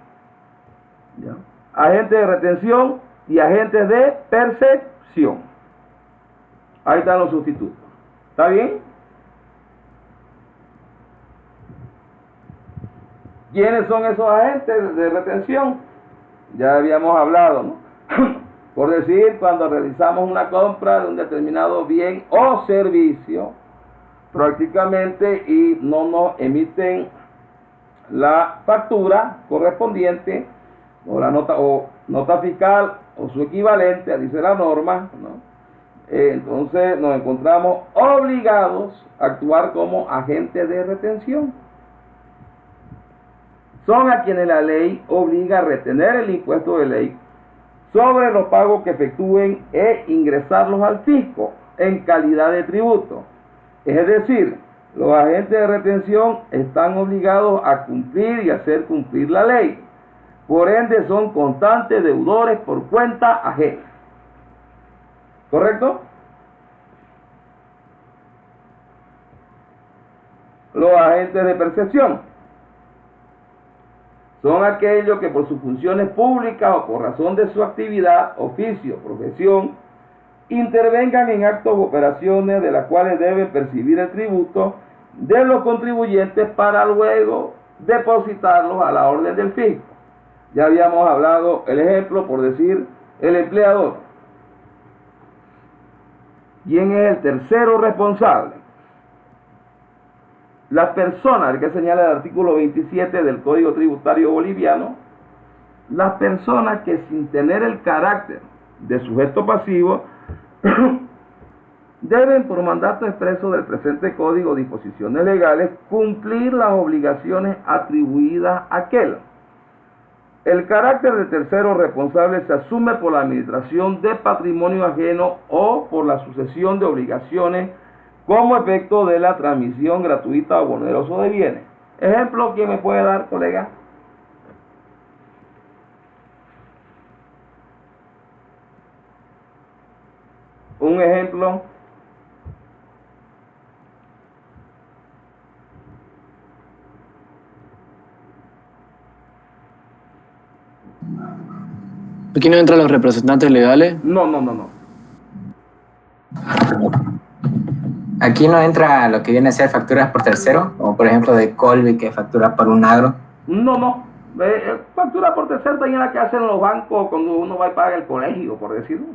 ¿Ya? Agentes de retención y agentes de percepción. Ahí están los sustitutos. ¿Está bien? ¿Quiénes son esos agentes de retención? Ya habíamos hablado, ¿no? Por decir, cuando realizamos una compra de un determinado bien o servicio, prácticamente, y no nos emiten la factura correspondiente o la nota fiscal o su equivalente, dice la norma, ¿no? Entonces nos encontramos obligados a actuar como agentes de retención. Son a quienes la ley obliga a retener el impuesto de ley sobre los pagos que efectúen e ingresarlos al fisco en calidad de tributo. Es decir, los agentes de retención están obligados a cumplir y hacer cumplir la ley. Por ende, son constantes deudores por cuenta ajena. ¿Correcto? Los agentes de percepción son aquellos que por sus funciones públicas o por razón de su actividad, oficio, profesión, intervengan en actos o operaciones de las cuales deben percibir el tributo de los contribuyentes para luego depositarlos a la orden del fisco. Ya habíamos hablado el ejemplo, por decir, el empleador. ¿Quién es el tercero responsable? Las personas, que señala el artículo 27 del Código Tributario Boliviano, las personas que sin tener el carácter de sujeto pasivo deben, por mandato expreso del presente Código o disposiciones legales, cumplir las obligaciones atribuidas a aquel. El carácter de tercero responsable se asume por la administración de patrimonio ajeno o por la sucesión de obligaciones como efecto de la transmisión gratuita o oneroso de bienes. Ejemplo, ¿quién me puede dar, colega? Un ejemplo. ¿Aquí no entran los representantes legales? No. Aquí no entra lo que viene a ser facturas por tercero, como por ejemplo de Colby, que factura por un agro. No. Factura por tercero también la que hacen los bancos cuando uno va y paga el colegio, por decirlo.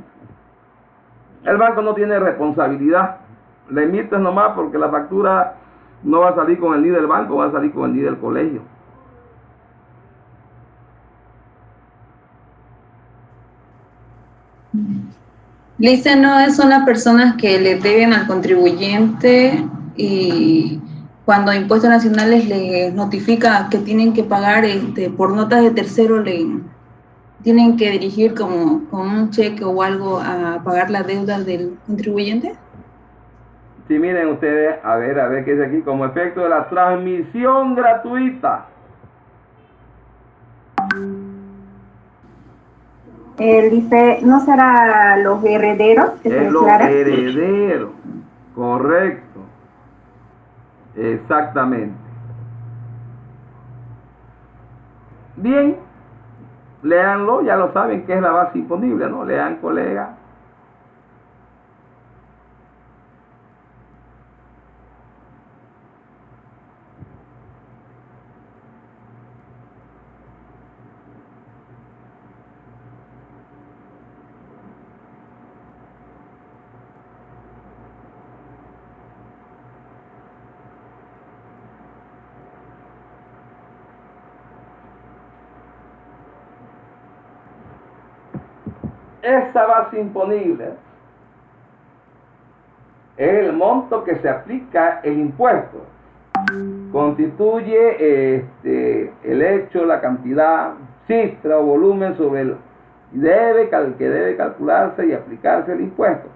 El banco no tiene responsabilidad. Le emites nomás porque la factura no va a salir con el NID del banco, va a salir con el NID del colegio. Lisa, no son las personas que le deben al contribuyente y cuando Impuestos Nacionales les notifica que tienen que pagar por notas de tercero, le tienen que dirigir como con un cheque o algo a pagar la deuda del contribuyente. Sí, miren ustedes, a ver qué dice aquí, como efecto de la transmisión gratuita. Dice, ¿no será los herederos? Los herederos, correcto. Exactamente. Bien, léanlo, ya lo saben que es la base imponible, ¿no? Lean, colega. Esa base imponible es el monto que se aplica el impuesto. Constituye el hecho, la cantidad, cifra o volumen sobre el que debe calcularse y aplicarse el impuesto.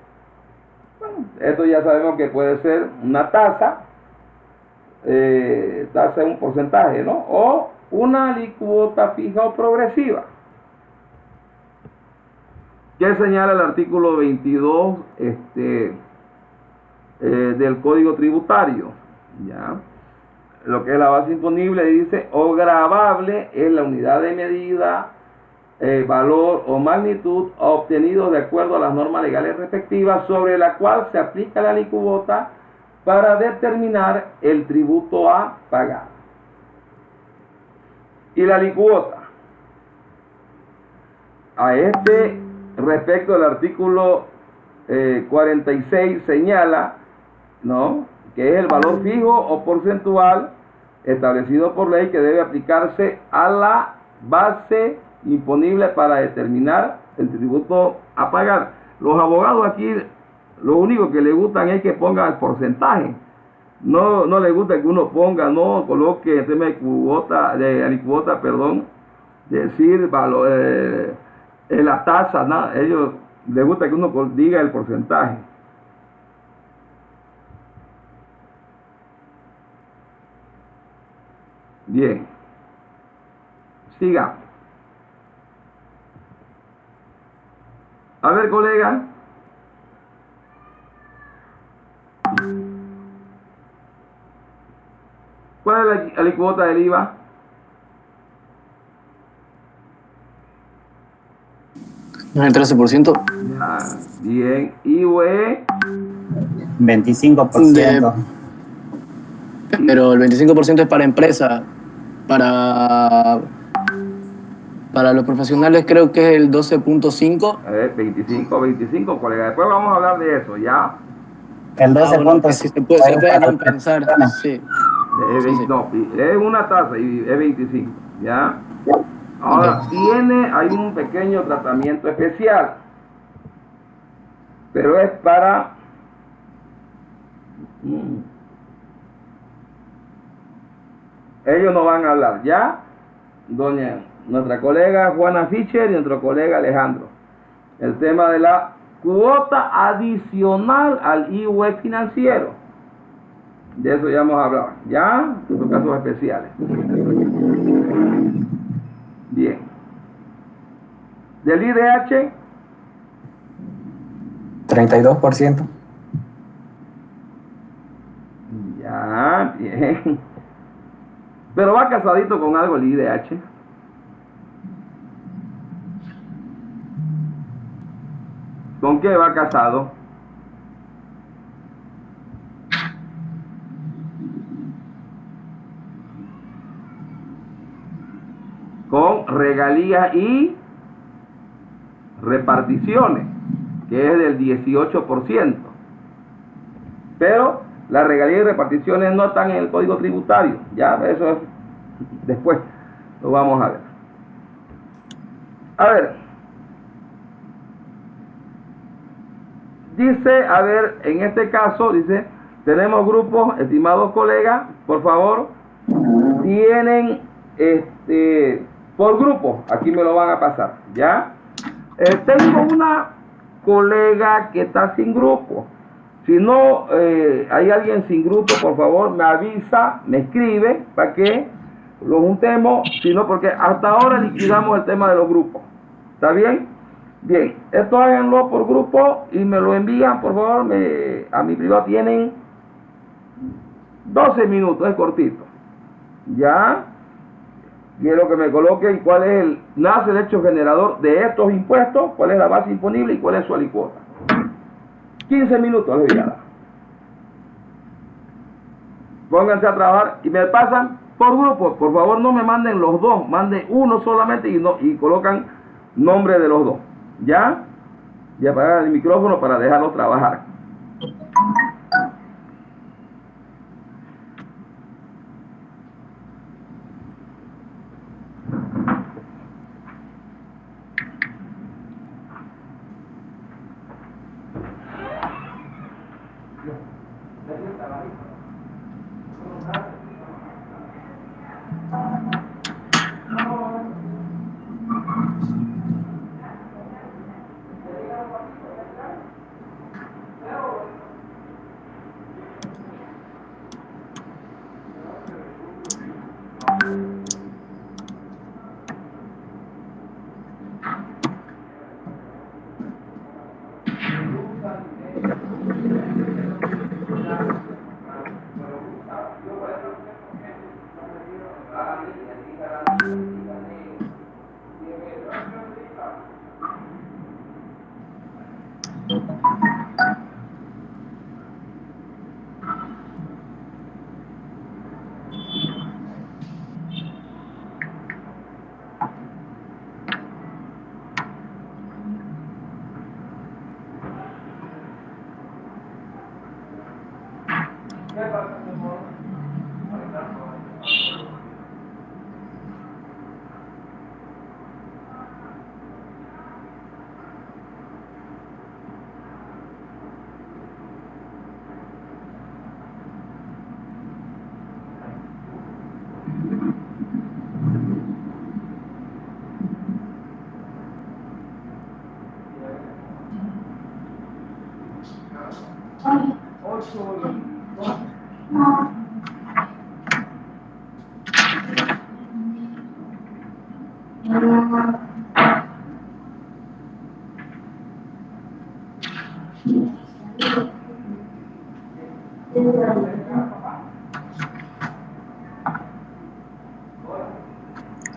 Bueno, esto ya sabemos que puede ser una tasa es un porcentaje, ¿no? O una alícuota fija o progresiva. ¿Qué señala el artículo 22 del Código Tributario? ¿Ya? Lo que es la base imponible dice, o gravable es la unidad de medida, valor o magnitud obtenido de acuerdo a las normas legales respectivas sobre la cual se aplica la alícuota para determinar el tributo a pagar. Y la alícuota a respecto del artículo 46 señala, ¿no?, que es el valor fijo o porcentual establecido por ley que debe aplicarse a la base imponible para determinar el tributo a pagar. Los abogados aquí lo único que les gustan es que pongan el porcentaje. No les gusta que uno ponga, no coloque el tema de cuota, de alicuota, perdón, decir la tasa, nada. Ellos les gusta que uno diga el porcentaje. Bien. Siga. A ver, colega. ¿Cuál es la alicuota del IVA? ¿El 13%? Ya, bien. IVE. 25%. Pero el 25% es para empresa. Para los profesionales creo que es el 12.5. 25, colega. Después vamos a hablar de eso, ¿ya? El 12 Bueno, puntos. si se puede compensar, sí. No, es una tasa y es 25, ¿ya? Ahora, hay un pequeño tratamiento especial, pero es para... Ellos no van a hablar, ¿ya? Nuestra colega Juana Fischer y nuestro colega Alejandro. El tema de la cuota adicional al IVA financiero. De eso ya hemos hablado, ¿ya? Son casos especiales. Bien. Del IDH, 32%. ya, bien. Pero va casadito con algo el IDH. ¿Con qué va casado? Con regalías y reparticiones, que es del 18%. Pero las regalías y reparticiones no están en el Código Tributario. Ya, eso es después. Lo vamos a ver. A ver. Dice, a ver, en este caso, dice, tenemos grupos, estimados colegas, por favor, tienen, por grupo, aquí me lo van a pasar, ¿ya? Tengo una colega que está sin grupo. Si no hay alguien sin grupo, por favor, me avisa, me escribe, para que lo juntemos, sino porque hasta ahora liquidamos el tema de los grupos. ¿Está bien? Bien, esto háganlo por grupo y me lo envían, por favor, a mi privado. Tienen 12 minutos, es cortito. ¿Ya? Quiero que me coloquen cuál es nace el hecho generador de estos impuestos, cuál es la base imponible y cuál es su alicuota. 15 minutos les voy a dar. Pónganse a trabajar y me pasan por grupo. Por favor, no me manden los dos, manden uno solamente y colocan nombre de los dos. ¿Ya? Y apagar el micrófono para dejarlo trabajar.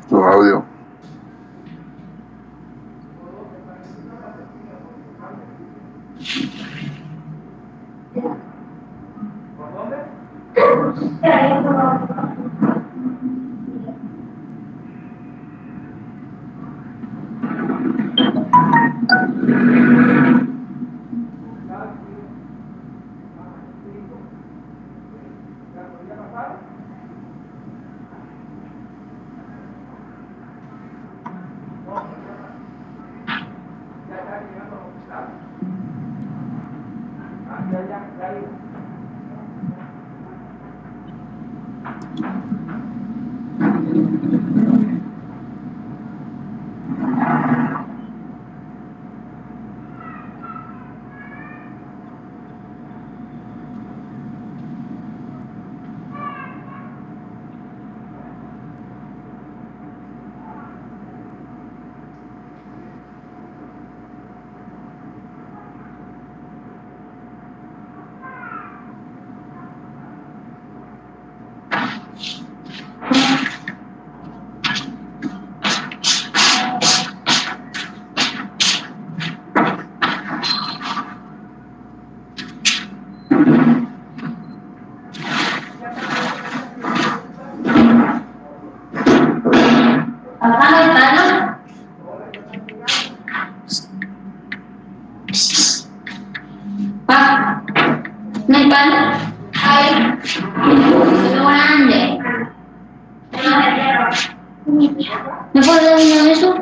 Tu audio. ¿Me puedo dar uno de eso?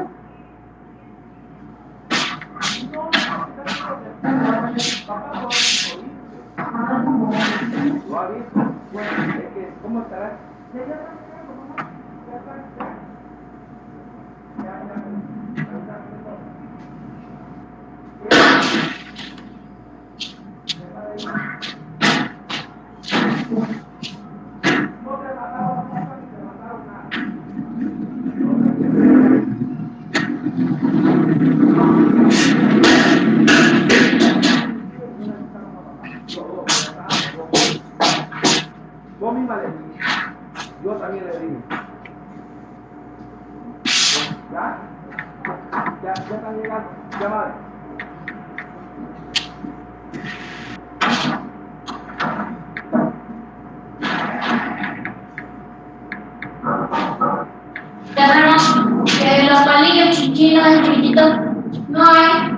¿Cómo estará? Vos misma le dije, yo también le dije. ¿Ya? Ya están llegando. Ya vale. Ya vemos que los palillos chichinos chiquititos no hay.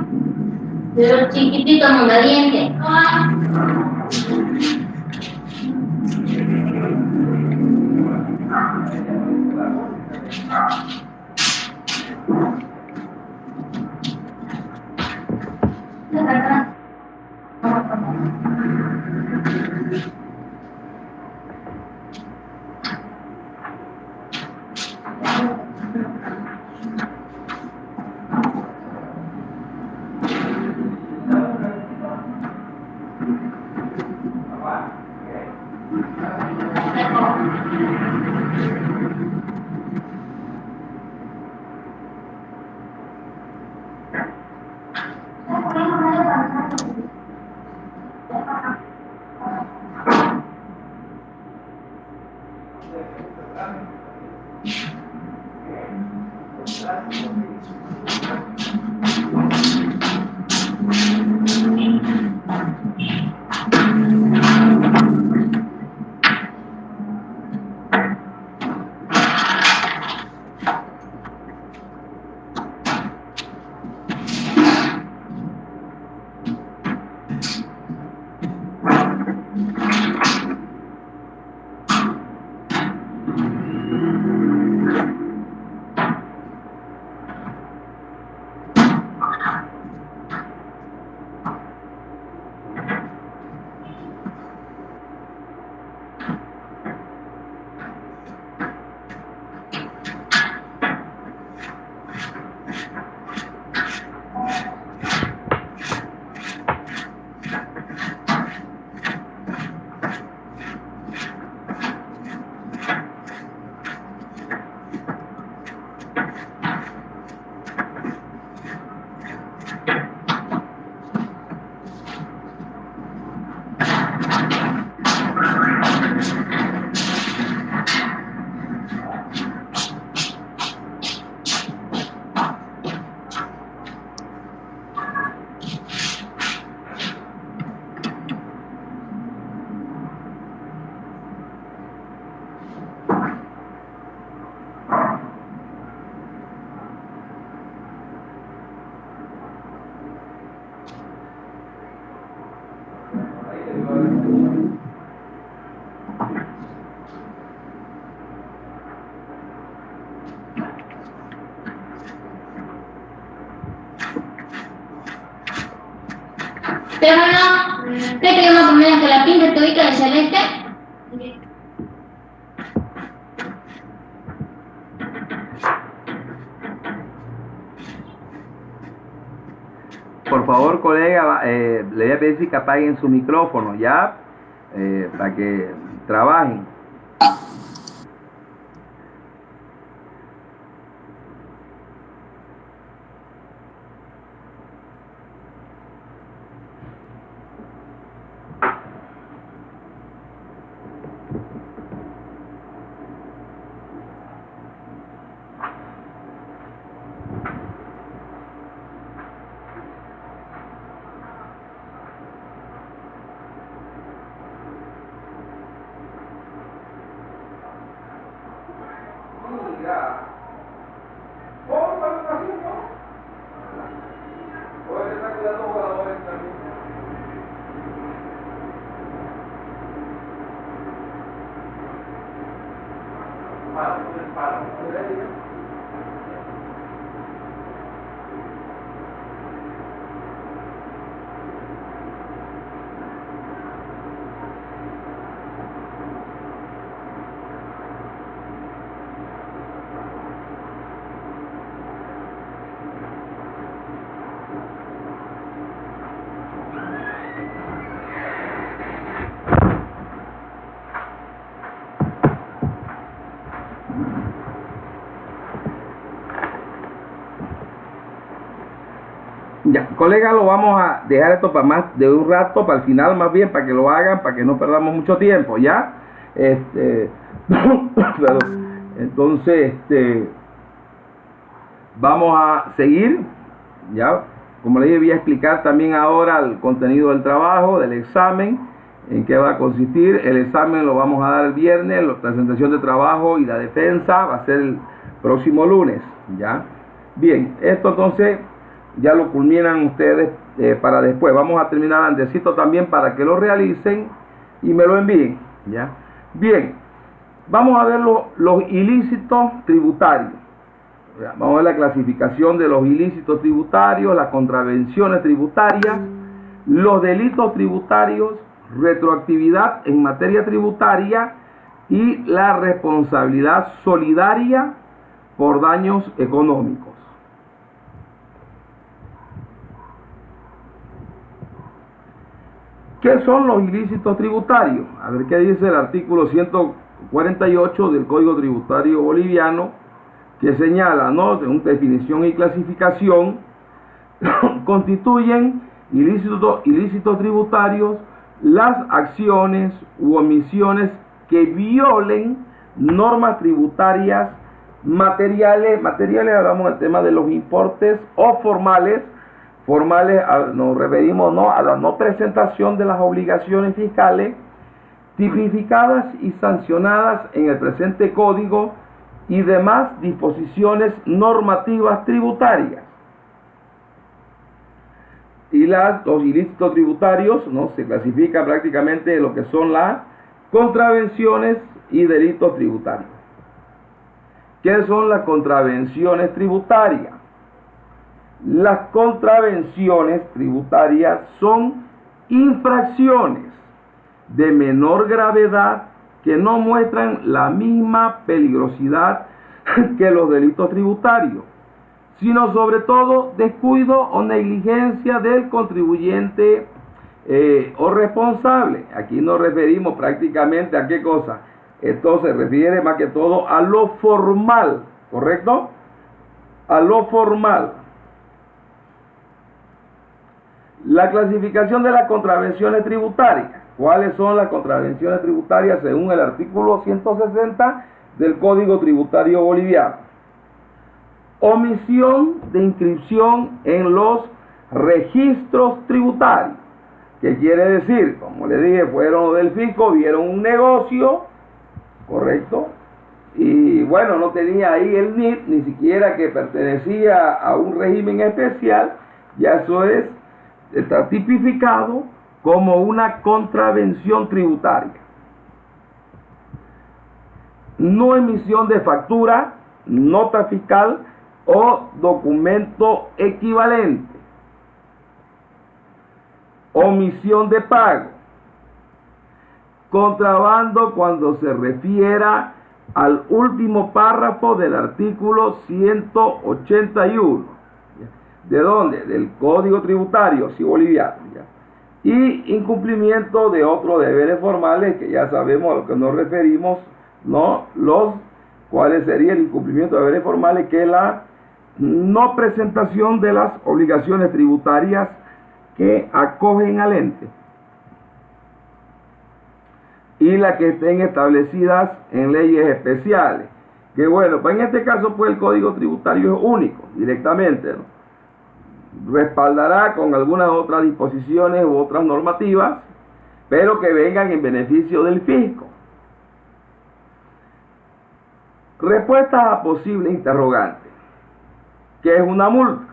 De los chiquititos mondadientes no hay. Stefano, ¿qué te más o menos que la pinta todita de celeste? Por favor, colega, le voy a pedir que apaguen su micrófono, ¿ya? Para que trabajen. Ya, colega, lo vamos a dejar esto para más de un rato, para el final más bien, para que lo hagan, para que no perdamos mucho tiempo, ¿ya? Perdón. Entonces, vamos a seguir, ¿ya? Como le dije, voy a explicar también ahora el contenido del trabajo, del examen, en qué va a consistir. El examen lo vamos a dar el viernes, la presentación de trabajo y la defensa va a ser el próximo lunes, ¿ya? Bien, esto entonces ya lo culminan ustedes para después. Vamos a terminar andecito también para que lo realicen y me lo envíen, ¿ya? Bien, vamos a ver los ilícitos tributarios. Vamos a ver la clasificación de los ilícitos tributarios, las contravenciones tributarias, los delitos tributarios, retroactividad en materia tributaria y la responsabilidad solidaria por daños económicos. ¿Qué son los ilícitos tributarios? A ver qué dice el artículo 148 del Código Tributario Boliviano, que señala, ¿no?, según definición y clasificación, constituyen ilícitos tributarios las acciones u omisiones que violen normas tributarias materiales, hablamos del tema de los importes, o formales, nos referimos, ¿no?, a la no presentación de las obligaciones fiscales tipificadas y sancionadas en el presente código y demás disposiciones normativas tributarias. Y los ilícitos tributarios, ¿no?, se clasifica prácticamente en lo que son las contravenciones y delitos tributarios. ¿Qué son las contravenciones tributarias? Las contravenciones tributarias son infracciones de menor gravedad que no muestran la misma peligrosidad que los delitos tributarios, sino sobre todo descuido o negligencia del contribuyente o responsable. Aquí nos referimos prácticamente a qué cosa. Esto se refiere más que todo a lo formal, ¿correcto? A lo formal. La clasificación de las contravenciones tributarias. ¿Cuáles son las contravenciones tributarias según el artículo 160 del Código Tributario Boliviano? Omisión de inscripción en los registros tributarios. ¿Qué quiere decir? Como le dije, fueron del fisco, vieron un negocio, ¿correcto? Y bueno, no tenía ahí el NIT, ni siquiera que pertenecía a un régimen especial. Ya eso está tipificado como una contravención tributaria. No emisión de factura, nota fiscal o documento equivalente. omisión de pago. Contrabando cuando se refiera al último párrafo del artículo 181. ¿De dónde? Del Código Tributario, sí, boliviano. ¿Ya? Y incumplimiento de otros deberes formales que ya sabemos a lo que nos referimos, ¿no? ¿Cuáles sería el incumplimiento de deberes formales? Que es la no presentación de las obligaciones tributarias que acogen al ente y las que estén establecidas en leyes especiales. Que bueno, pues en este caso pues el Código Tributario es único, directamente, ¿no? Respaldará con algunas otras disposiciones u otras normativas, pero que vengan en beneficio del fisco. Respuestas a posible interrogante. ¿Qué es una multa?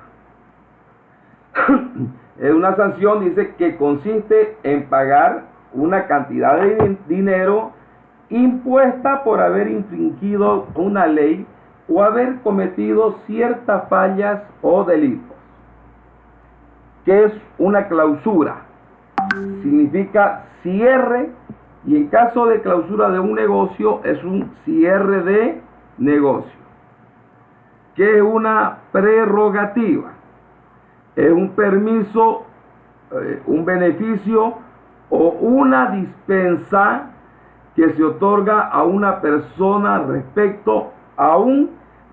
Es una sanción, dice, que consiste en pagar una cantidad de dinero impuesta por haber infringido una ley o haber cometido ciertas fallas o delitos. ¿Qué es una clausura? Significa cierre, y en caso de clausura de un negocio es un cierre de negocio. ¿Qué es una prerrogativa? Es un permiso, un beneficio o una dispensa que se otorga a una persona respecto a un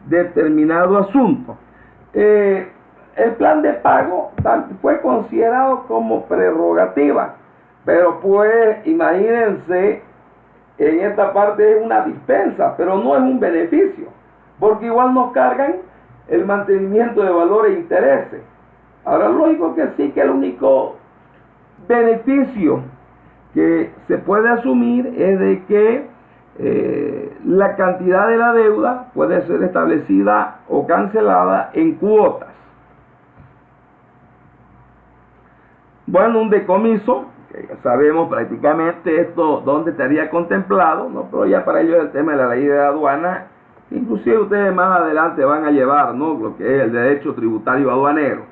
determinado asunto. El plan de pago fue considerado como prerrogativa, pero pues imagínense, en esta parte es una dispensa, pero no es un beneficio, porque igual nos cargan el mantenimiento de valores e intereses. Ahora, lógico que sí, que el único beneficio que se puede asumir es de que la cantidad de la deuda puede ser establecida o cancelada en cuotas. Bueno, un decomiso, que ya sabemos prácticamente esto dónde estaría contemplado, ¿no? Pero ya para ello es el tema de la ley de aduana, inclusive ustedes más adelante van a llevar, ¿no?, lo que es el derecho tributario aduanero,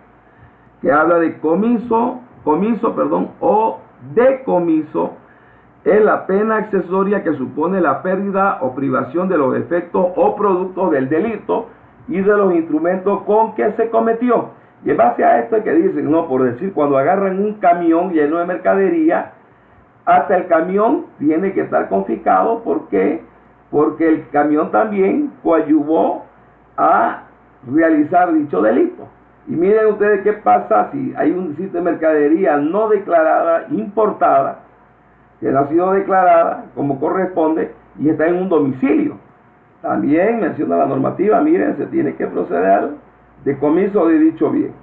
que habla de comiso o decomiso. Es la pena accesoria que supone la pérdida o privación de los efectos o productos del delito y de los instrumentos con que se cometió. Y en base a esto es que dicen, no, por decir, cuando agarran un camión lleno de mercadería, hasta el camión tiene que estar confiscado. ¿Por qué? Porque el camión también coadyuvó a realizar dicho delito. Y miren ustedes qué pasa si hay un sitio de mercadería no declarada, importada, que no ha sido declarada como corresponde y está en un domicilio. También menciona la normativa, miren, se tiene que proceder al decomiso de dicho bien.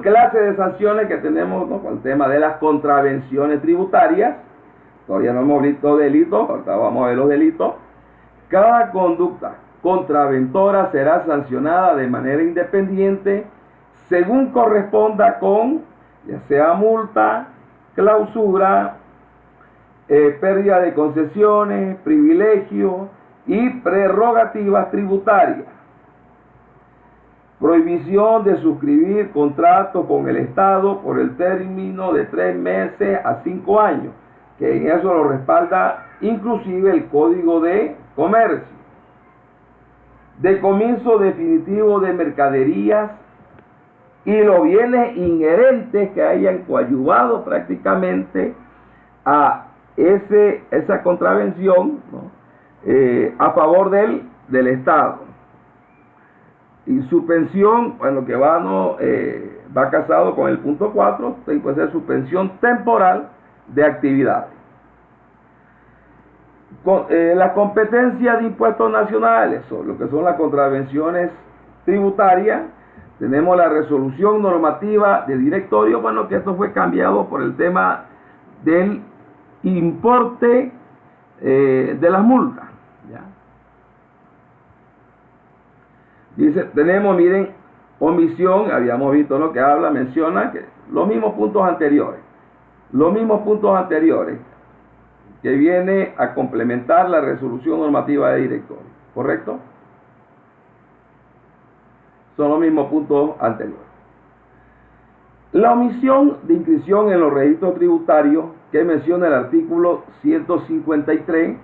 Clase de sanciones que tenemos, ¿no?, con el tema de las contravenciones tributarias. Todavía no hemos visto delitos, ahorita vamos a ver los delitos. Cada conducta contraventora será sancionada de manera independiente según corresponda con, ya sea multa, clausura, pérdida de concesiones, privilegios y prerrogativas tributarias. Prohibición de suscribir contratos con el Estado por el término de 3 meses a 5 años, que en eso lo respalda inclusive el Código de Comercio. Decomiso definitivo de mercaderías y los bienes inherentes que hayan coadyuvado prácticamente a esa contravención, ¿no?, a favor del Estado. Y suspensión, bueno, que va casado con el punto 4, puede ser suspensión temporal de actividades. La competencia de impuestos nacionales, o lo que son las contravenciones tributarias, tenemos la resolución normativa de directorio, bueno, que esto fue cambiado por el tema del importe de las multas, ¿ya? Dice, tenemos, miren, omisión, habíamos visto, ¿no?, que menciona que los mismos puntos anteriores, que viene a complementar la resolución normativa de directorio, ¿correcto? Son los mismos puntos anteriores. La omisión de inscripción en los registros tributarios que menciona el artículo 153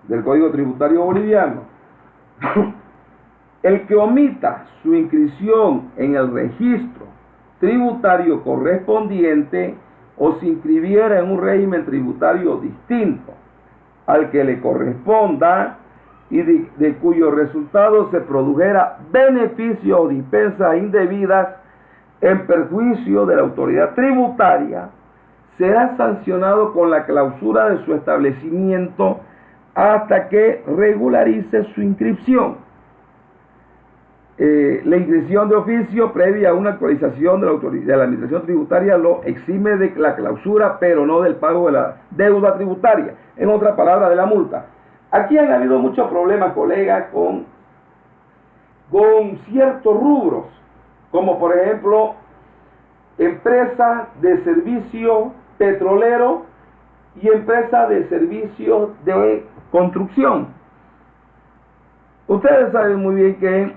del Código Tributario Boliviano. El que omita su inscripción en el registro tributario correspondiente o se inscribiera en un régimen tributario distinto al que le corresponda y de cuyo resultado se produjera beneficio o dispensas indebidas en perjuicio de la autoridad tributaria, será sancionado con la clausura de su establecimiento hasta que regularice su inscripción. La inscripción de oficio previa a una actualización de la administración tributaria lo exime de la clausura, pero no del pago de la deuda tributaria, en otra palabra, de la multa. Aquí han habido muchos problemas, colegas, con ciertos rubros, como por ejemplo empresas de servicio petrolero y empresas de servicios de construcción. Ustedes saben muy bien que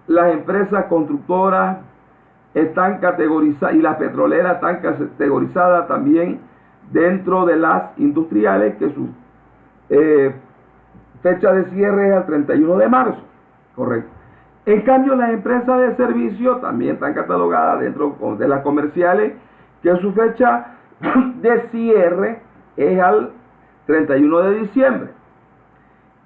las empresas constructoras están categorizadas y las petroleras están categorizadas también dentro de las industriales, que su fecha de cierre es el 31 de marzo, correcto. En cambio, las empresas de servicio también están catalogadas dentro de las comerciales, que su fecha de cierre es al 31 de diciembre.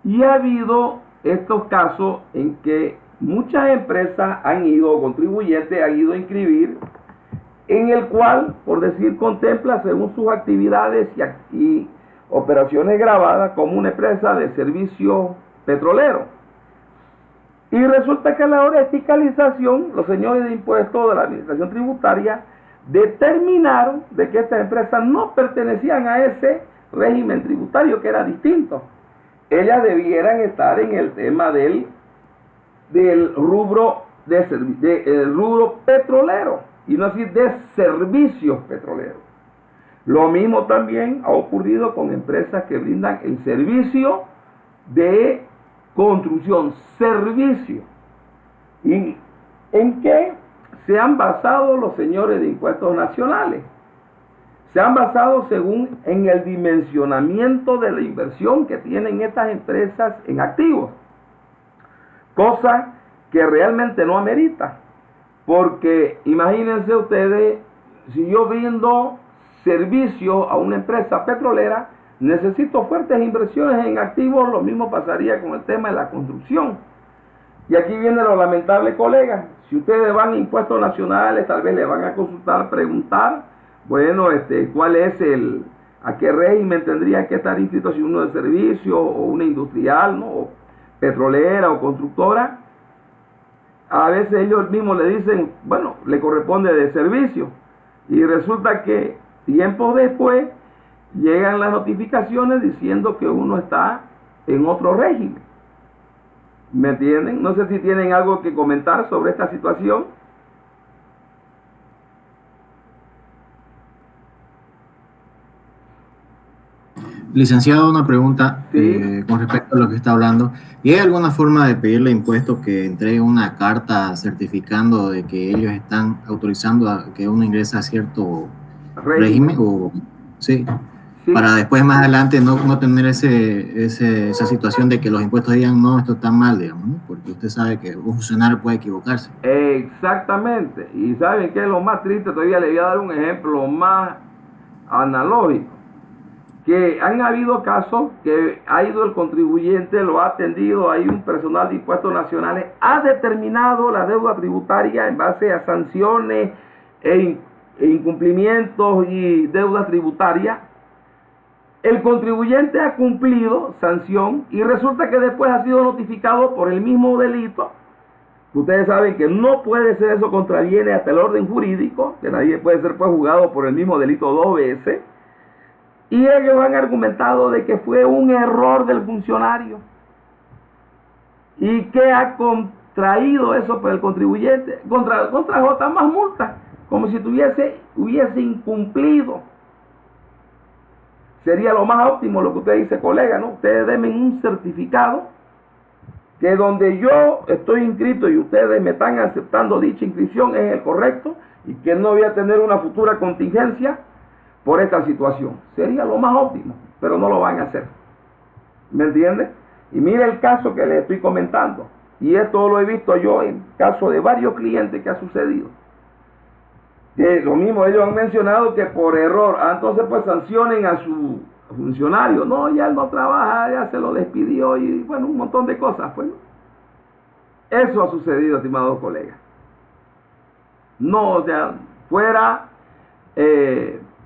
Y ha habido estos casos en que muchas empresas contribuyentes han ido a inscribir, en el cual, por decir, contempla según sus actividades y operaciones grabadas como una empresa de servicio petrolero. Y resulta que a la hora de fiscalización, los señores de impuestos de la administración tributaria determinaron de que estas empresas no pertenecían a ese régimen tributario, que era distinto. Ellas debieran estar en el tema del rubro el rubro petrolero, y no así de servicios petroleros. Lo mismo también ha ocurrido con empresas que brindan el servicio de construcción, servicio. ¿Y en qué se han basado los señores de impuestos nacionales? Se han basado en el dimensionamiento de la inversión que tienen estas empresas en activos, cosa que realmente no amerita, porque imagínense ustedes, si yo brindo servicio a una empresa petrolera, necesito fuertes inversiones en activos. Lo mismo pasaría con el tema de la construcción. Y aquí viene lo lamentable, colegas. Si ustedes van a impuestos nacionales, tal vez le van a consultar, preguntar, bueno, cuál es a qué régimen tendría que estar inscrito, si uno de servicio o una industrial, ¿no? O petrolera o constructora. A veces ellos mismos le dicen, bueno, le corresponde de servicio. Y resulta que tiempo después llegan las notificaciones diciendo que uno está en otro régimen. ¿Me entienden? No sé si tienen algo que comentar sobre esta situación. Licenciado, una pregunta Sí. Con respecto a lo que está hablando. ¿Y hay alguna forma de pedirle a impuestos que entregue una carta certificando de que ellos están autorizando a que uno ingrese a cierto régimen? Sí. Sí. Para después, más adelante, no tener esa situación de que los impuestos digan, no, esto está mal, digamos, ¿no? Porque usted sabe que un funcionario puede equivocarse. Exactamente. Y ¿saben qué es lo más triste? Todavía le voy a dar un ejemplo más analógico. Que han habido casos que ha ido el contribuyente, lo ha atendido, hay un personal de impuestos nacionales, ha determinado la deuda tributaria en base a sanciones e incumplimientos y deuda tributaria. El contribuyente ha cumplido sanción y resulta que después ha sido notificado por el mismo delito. Ustedes saben que no puede ser, eso contraviene hasta el orden jurídico, que nadie puede ser pues juzgado por el mismo delito 2 veces. Y ellos han argumentado de que fue un error del funcionario y que ha contraído eso por el contribuyente, contrajo otra más multa, como si hubiese incumplido. Sería lo más óptimo lo que usted dice, colega, ¿no? Ustedes denme un certificado que donde yo estoy inscrito y ustedes me están aceptando dicha inscripción es el correcto, y que no voy a tener una futura contingencia por esta situación. Sería lo más óptimo, pero no lo van a hacer. ¿Me entiende? Y mire el caso que les estoy comentando. Y esto lo he visto yo en caso de varios clientes que ha sucedido. Lo mismo, ellos han mencionado que por error, entonces pues sancionen a su funcionario. No, ya él no trabaja, ya se lo despidió y bueno, un montón de cosas. Pues, ¿no? Eso ha sucedido, estimados colegas. No, o sea, fuera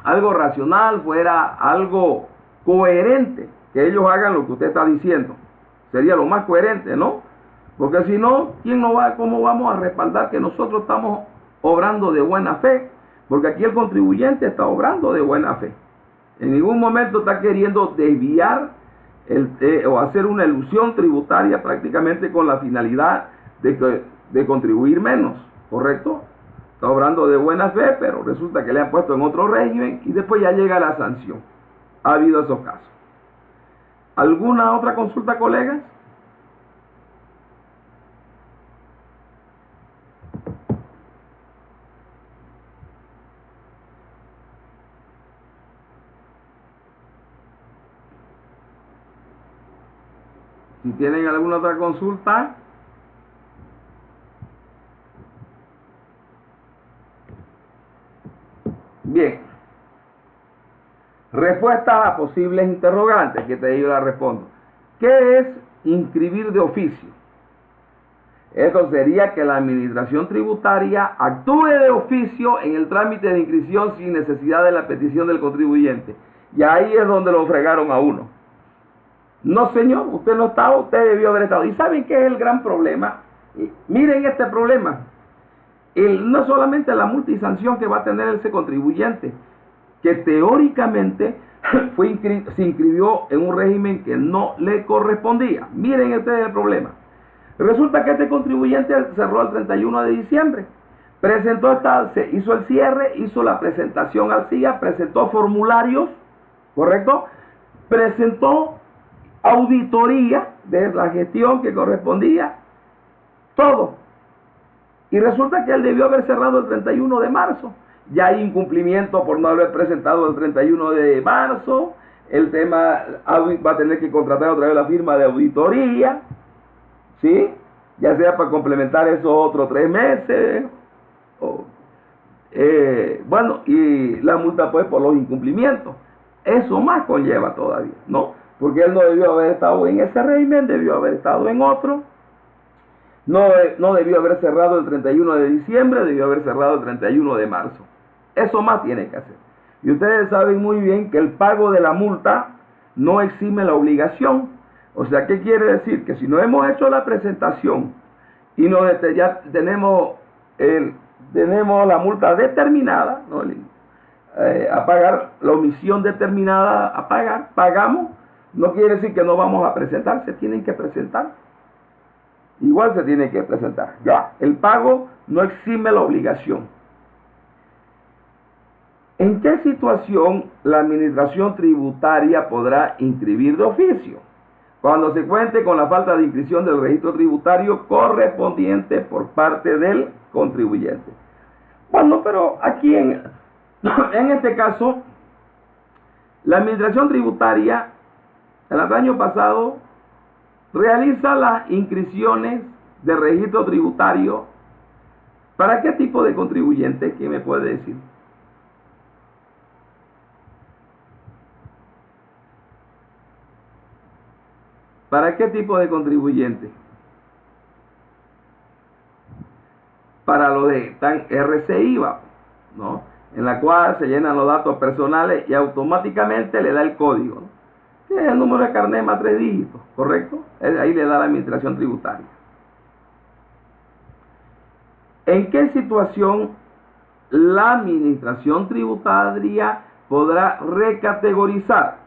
algo racional, fuera algo coherente que ellos hagan lo que usted está diciendo. Sería lo más coherente, ¿no? Porque si no, ¿cómo vamos a respaldar que nosotros estamos obrando de buena fe? Porque aquí el contribuyente está obrando de buena fe. En ningún momento está queriendo desviar o hacer una elusión tributaria prácticamente con la finalidad de contribuir menos, ¿correcto? Está obrando de buena fe, pero resulta que le han puesto en otro régimen y después ya llega la sanción. Ha habido esos casos. ¿Alguna otra consulta, colegas? Si tienen alguna otra consulta. Bien. Respuesta a posibles interrogantes que yo la respondo. ¿Qué es inscribir de oficio? Esto sería que la administración tributaria actúe de oficio en el trámite de inscripción sin necesidad de la petición del contribuyente. Y ahí es donde lo fregaron a uno. No, señor, usted no estaba, usted debió haber estado. ¿Y saben qué es el gran problema? Miren este problema. No es solamente la multa y sanción que va a tener ese contribuyente, que teóricamente se inscribió en un régimen que no le correspondía. Miren, este es el problema. Resulta que este contribuyente cerró el 31 de diciembre. Hizo el cierre, hizo la presentación al CIA, presentó formularios, ¿correcto? Presentó auditoría de la gestión que correspondía, todo. Y resulta que él debió haber cerrado el 31 de marzo. Ya hay incumplimiento por no haber presentado el 31 de marzo. El tema va a tener que contratar otra vez la firma de auditoría, ¿sí? Ya sea para complementar esos otros 3 meses. Bueno, y la multa pues por los incumplimientos. Eso más conlleva todavía, ¿no? Porque él no debió haber estado en ese régimen, debió haber estado en otro. No debió haber cerrado el 31 de diciembre, debió haber cerrado el 31 de marzo. Eso más tiene que hacer. Y ustedes saben muy bien que el pago de la multa no exime la obligación. O sea, ¿qué quiere decir? Que si no hemos hecho la presentación y ya tenemos la multa determinada, ¿no? A pagar, la omisión determinada a pagar, pagamos, no quiere decir que no vamos a presentar, se tienen que presentar. Igual se tiene que presentar. Ya, el pago no exime la obligación. ¿En qué situación la administración tributaria podrá inscribir de oficio? Cuando se cuente con la falta de inscripción del registro tributario correspondiente por parte del contribuyente. Bueno, pero aquí en este caso, la administración tributaria el año pasado realiza las inscripciones de registro tributario. ¿Para qué tipo de contribuyente? ¿Quién me puede decir? ¿Para qué tipo de contribuyente? Para lo de RCIVA, ¿no? En la cual se llenan los datos personales y automáticamente le da el código, ¿no? Que es el número de carnet más 3 dígitos, ¿correcto? Ahí le da la administración tributaria. ¿En qué situación la administración tributaria podrá recategorizar?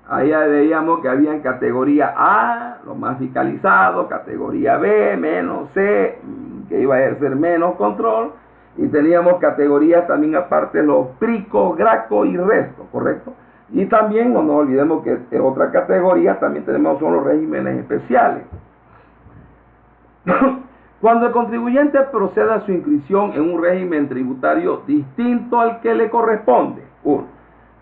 Ahí veíamos que había en categoría A, lo más fiscalizado, categoría B, menos C, que iba a ejercer menos control, y teníamos categorías también aparte, los PRICO, GRACO y resto, ¿correcto? Y también no nos olvidemos que en otra categoría también tenemos son los regímenes especiales. Cuando el contribuyente proceda a su inscripción en un régimen tributario distinto al que le corresponde. Uno.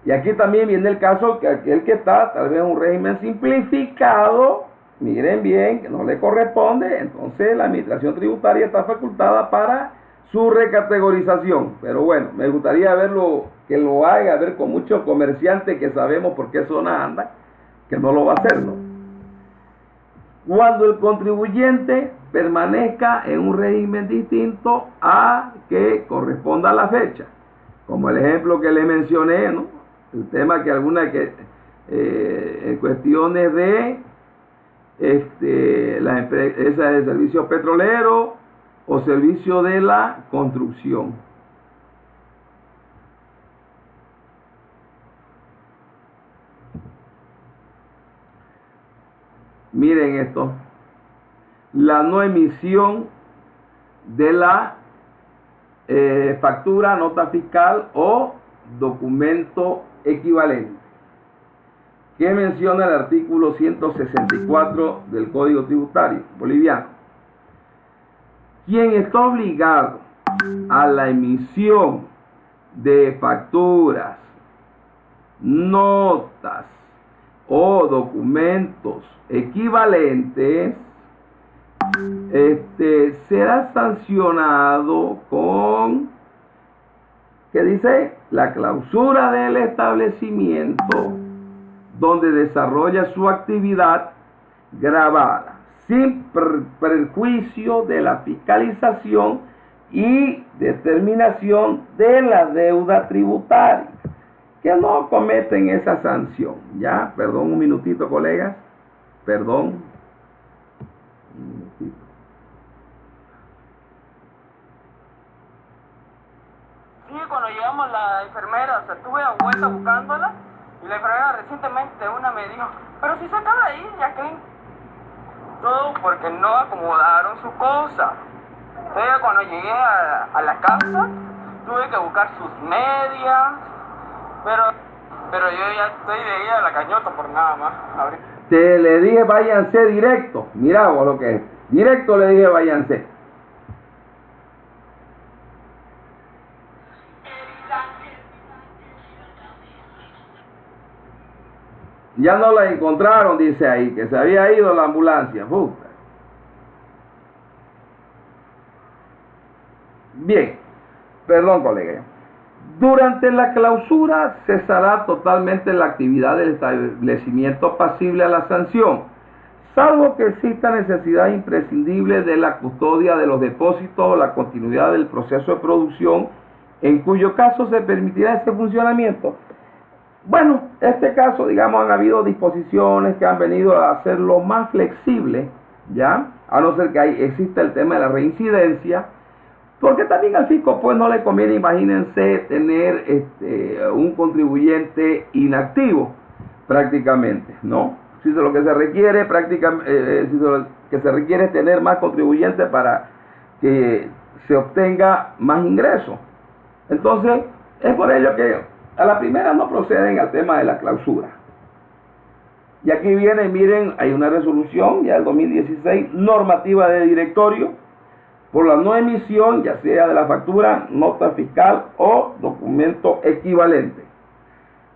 Y aquí también viene el caso que aquel que está tal vez en un régimen simplificado, miren bien, que no le corresponde, entonces la administración tributaria está facultada para su recategorización. Pero bueno, me gustaría verlo, que lo haga, ver con muchos comerciantes que sabemos por qué zona anda, que no lo va a hacer, ¿no? Cuando el contribuyente permanezca en un régimen distinto a que corresponda a la fecha, como el ejemplo que le mencioné, ¿no? El tema que alguna que en cuestiones de esa de servicios petroleros o servicio de la construcción. Miren esto, la no emisión de la factura, nota fiscal o documento equivalente. ¿Qué menciona el artículo 164 del Código Tributario boliviano? Quien está obligado a la emisión de facturas, notas o documentos equivalentes será sancionado con, ¿qué dice? La clausura del establecimiento donde desarrolla su actividad gravada, sin perjuicio de la fiscalización y determinación de la deuda tributaria, que no cometen esa sanción. Ya, perdón un minutito, colegas, perdón. Un minutito. Sí, cuando llegamos la enfermera, o sea, estuve a vuelta buscándola, y la enfermera recientemente una me dijo, pero si se acaba de ir, Jacqueline. Todo porque no acomodaron su cosa. Entonces cuando llegué a la casa, tuve que buscar sus medias, pero yo ya estoy de ida a la cañota por nada más. Te le dije váyanse directo, mira vos lo que es, directo le dije váyanse. Ya no la encontraron, dice ahí, que se había ido la ambulancia. Puta. Bien, perdón, colega. Durante la clausura cesará totalmente la actividad del establecimiento pasible a la sanción, salvo que exista necesidad imprescindible de la custodia de los depósitos o la continuidad del proceso de producción, en cuyo caso se permitirá ese funcionamiento. Bueno, en este caso, digamos, han habido disposiciones que han venido a hacerlo más flexible, ¿ya? A no ser que exista el tema de la reincidencia, porque también al fisco pues no le conviene, imagínense, tener un contribuyente inactivo prácticamente, ¿no? Si lo que se requiere prácticamente, lo que se requiere es tener más contribuyentes para que se obtenga más ingresos. Entonces, es por ello que a la primera no proceden al tema de la clausura. Y aquí viene, miren, hay una resolución ya del 2016, normativa de directorio, por la no emisión, ya sea de la factura, nota fiscal o documento equivalente.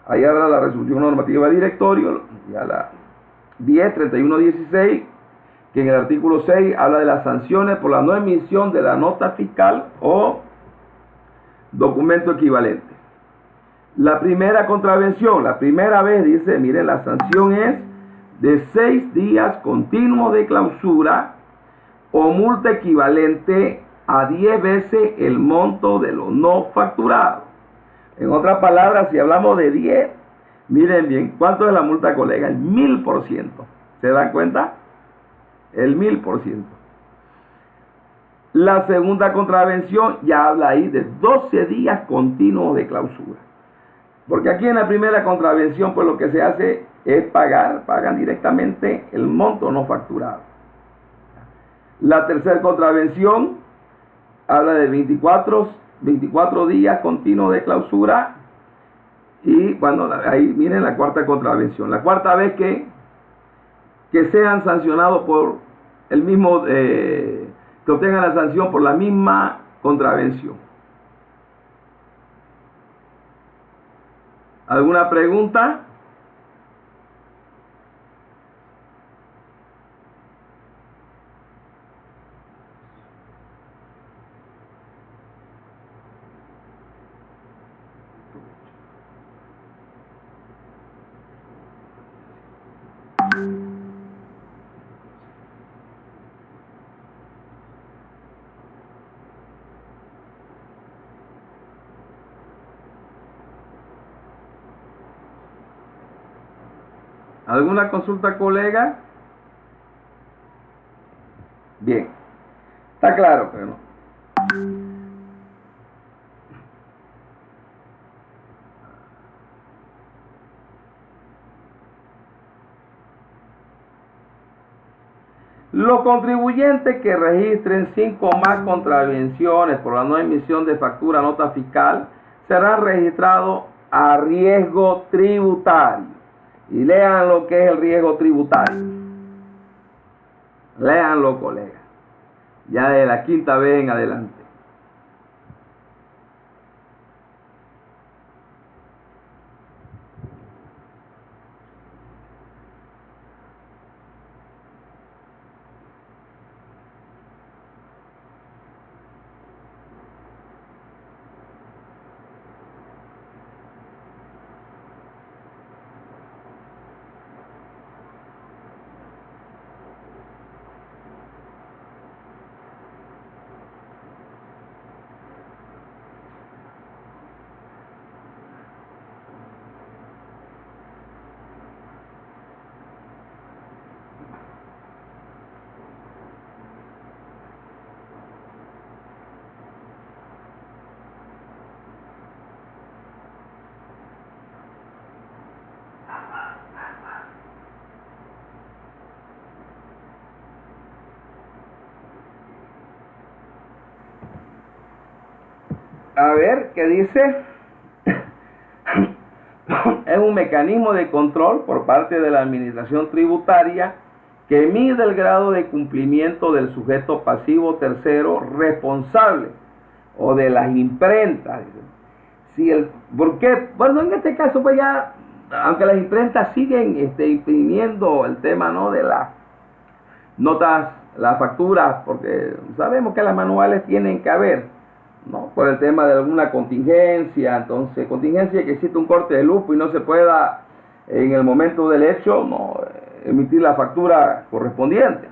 Ahí habla la resolución normativa de directorio, ya la 10-31-16, que en el artículo 6 habla de las sanciones por la no emisión de la nota fiscal o documento equivalente. La primera contravención, la primera vez dice, miren, la sanción es de 6 días continuos de clausura o multa equivalente a 10 veces el monto de lo no facturado. En otras palabras, si hablamos de 10, miren bien, ¿cuánto es la multa, colega? El 1000%. ¿Se dan cuenta? El 1000%. La segunda contravención ya habla ahí de 12 días continuos de clausura. Porque aquí en la primera contravención, pues lo que se hace es pagan directamente el monto no facturado. La tercera contravención habla de 24 días continuos de clausura. Y bueno, ahí miren la cuarta contravención. La cuarta vez que sean sancionados por el mismo que obtengan la sanción por la misma contravención. ¿Alguna pregunta? ¿Alguna consulta, colega? Bien. Está claro, pero no. Los contribuyentes que registren 5 o más contravenciones por la no emisión de factura nota fiscal serán registrados a riesgo tributario. Y lean lo que es el riesgo tributario. Léanlo, colegas. Ya de la 5ª vez en adelante. A ver, ¿qué dice? Es un mecanismo de control por parte de la administración tributaria que mide el grado de cumplimiento del sujeto pasivo tercero responsable o de las imprentas. ¿Por qué? Bueno, en este caso, pues ya, aunque las imprentas siguen imprimiendo el tema, ¿no?, de las notas, las facturas, porque sabemos que las manuales tienen que haber, ¿no?, por el tema de alguna contingencia. Entonces, contingencia que existe un corte de luz y no se pueda en el momento del hecho, ¿no?, emitir la factura correspondiente.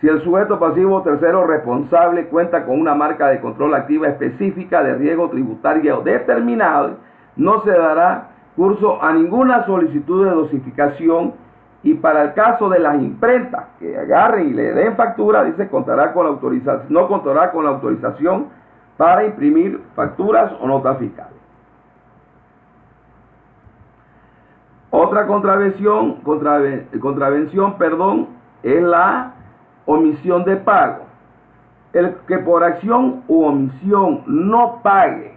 Si el sujeto pasivo tercero responsable cuenta con una marca de control activa específica de riesgo tributario determinado, no se dará curso a ninguna solicitud de dosificación. Y para el caso de las imprentas que agarren y le den factura, dice, contará con la autorización, no contará con la autorización para imprimir facturas o notas fiscales. Otra contravención, es la omisión de pago. El que por acción u omisión no pague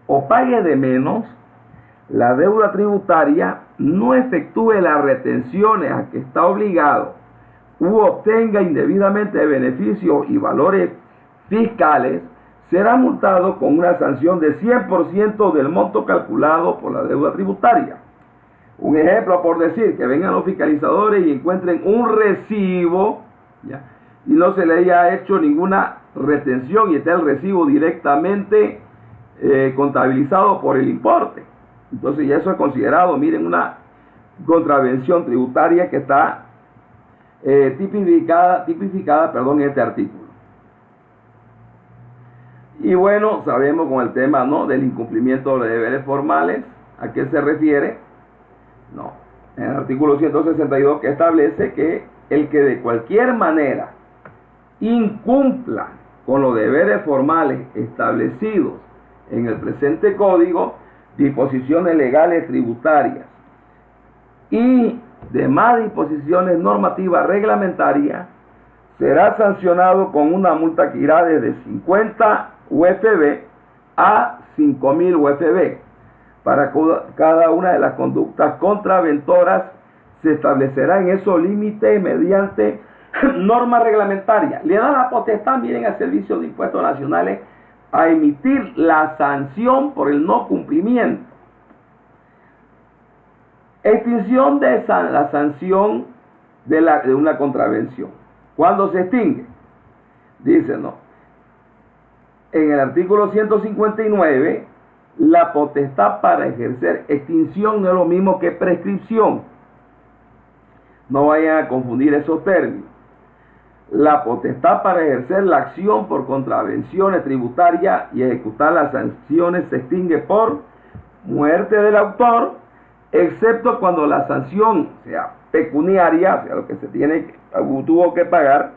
o pague de menos la deuda tributaria, no efectúe las retenciones a que está obligado u obtenga indebidamente beneficios y valores fiscales, será multado con una sanción de 100% del monto calculado por la deuda tributaria. Un ejemplo, por decir, que vengan los fiscalizadores y encuentren un recibo, ¿ya?, y no se le haya hecho ninguna retención y está el recibo directamente contabilizado por el importe. Entonces ya eso es considerado, miren, una contravención tributaria que está tipificada en este artículo. Y bueno, sabemos con el tema, ¿no?, del incumplimiento de deberes formales, ¿a qué se refiere? No, en el artículo 162, que establece que el que de cualquier manera incumpla con los deberes formales establecidos en el presente código, disposiciones legales tributarias y demás disposiciones normativas reglamentarias, será sancionado con una multa que irá desde 50 UFB a 5.000 UFB. Para cada una de las conductas contraventoras se establecerá en esos límites mediante norma reglamentaria. Le da la potestad, miren, al Servicio de Impuestos Nacionales a emitir la sanción por el no cumplimiento. Extinción de la sanción de una contravención. ¿Cuándo se extingue? Dice, no. En el artículo 159, la potestad para ejercer extinción no es lo mismo que prescripción. No vayan a confundir esos términos. La potestad para ejercer la acción por contravenciones tributarias y ejecutar las sanciones se extingue por muerte del autor, excepto cuando la sanción sea pecuniaria, o sea, lo que tuvo que pagar,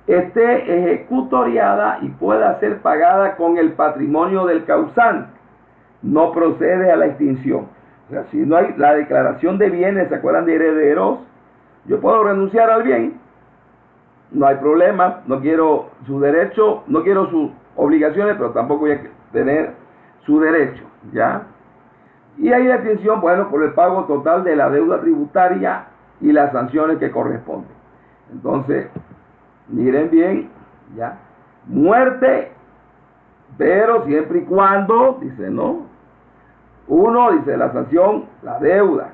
esté ejecutoriada y pueda ser pagada con el patrimonio del causante. No procede a la extinción. O sea, si no hay la declaración de bienes, ¿se acuerdan de herederos? Yo puedo renunciar al bien, no hay problema, no quiero su derecho, no quiero sus obligaciones, pero tampoco voy a tener su derecho, ¿ya? Y hay extinción, bueno, por el pago total de la deuda tributaria y las sanciones que corresponden. Entonces, miren bien, ¿ya? Muerte, pero siempre y cuando, dice, ¿no? Uno, dice, la sanción, la deuda,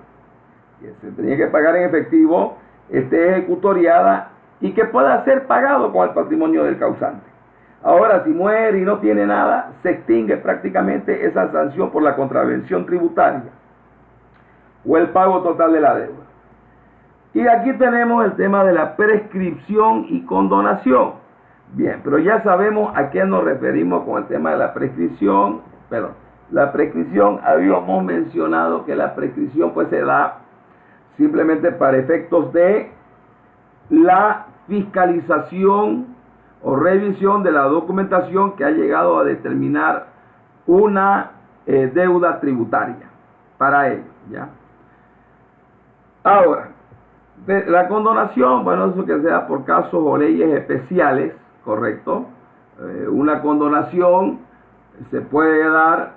que se tenía que pagar en efectivo, esté ejecutoriada y que pueda ser pagado con el patrimonio del causante. Ahora, si muere y no tiene nada, se extingue prácticamente esa sanción por la contravención tributaria o el pago total de la deuda. Y aquí tenemos el tema de la prescripción y condonación. Bien, pero ya sabemos a qué nos referimos con el tema de la prescripción. Perdón, la prescripción, habíamos mencionado que la prescripción pues se da simplemente para efectos de la fiscalización o revisión de la documentación que ha llegado a determinar una deuda tributaria para ello, ¿ya? Ahora, la condonación, bueno, eso que sea por casos o leyes especiales, ¿correcto? Una condonación se puede dar,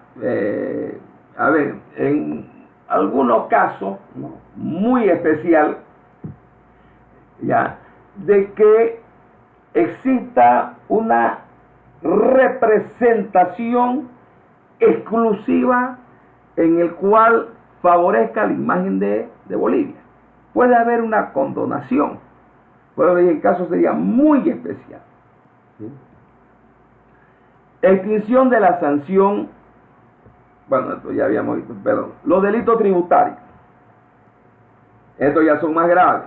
en algunos casos, ¿no?, muy especial, ¿ya?, de que exista una representación exclusiva en el cual favorezca la imagen de Bolivia. Puede haber una condonación, pero el caso sería muy especial, ¿sí? Extinción de la sanción, bueno, esto ya habíamos visto, perdón, los delitos tributarios. Estos ya son más graves.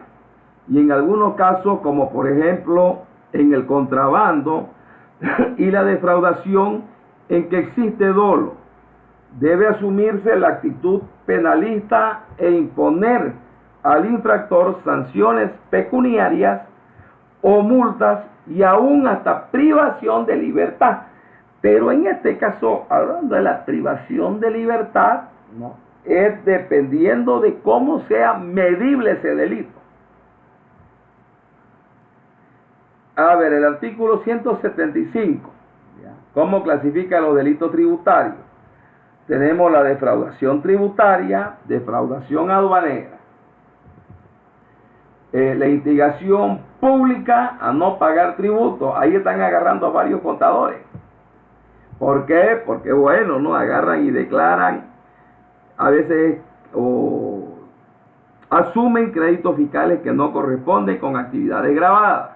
Y en algunos casos, como por ejemplo en el contrabando y la defraudación, en que existe dolo, debe asumirse la actitud penalista e imponer al infractor sanciones pecuniarias o multas y aún hasta privación de libertad. Pero en este caso, hablando de la privación de libertad, ¿no?, es dependiendo de cómo sea medible ese delito. A ver, el artículo 175, ¿ya?, ¿cómo clasifica los delitos tributarios? Tenemos la defraudación tributaria, defraudación aduanera, la instigación pública a no pagar tributo. Ahí están agarrando a varios contadores. ¿Por qué? Porque, bueno, no agarran y declaran, a veces, o asumen créditos fiscales que no corresponden con actividades grabadas.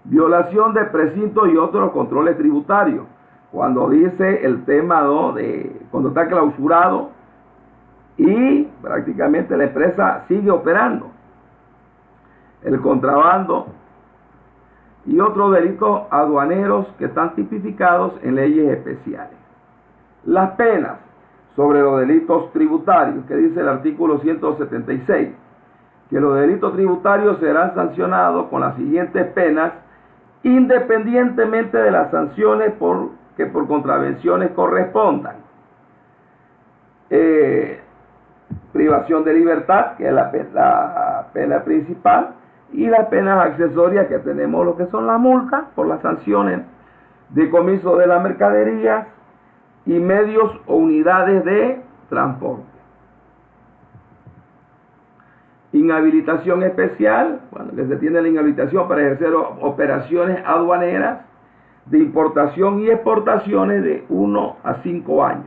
Violación de precintos y otros controles tributarios. Cuando dice el tema, ¿no?, de cuando está clausurado y prácticamente la empresa sigue operando. El contrabando y otros delitos aduaneros que están tipificados en leyes especiales. Las penas sobre los delitos tributarios, que dice el artículo 176, que los delitos tributarios serán sancionados con las siguientes penas, independientemente de las sanciones que por contravenciones correspondan. Privación de libertad, que es la pena principal, y las penas accesorias, que tenemos lo que son las multas por las sanciones de comiso de las mercaderías y medios o unidades de transporte. Inhabilitación especial, cuando que se tiene la inhabilitación para ejercer operaciones aduaneras de importación y exportaciones de 1 a 5 años.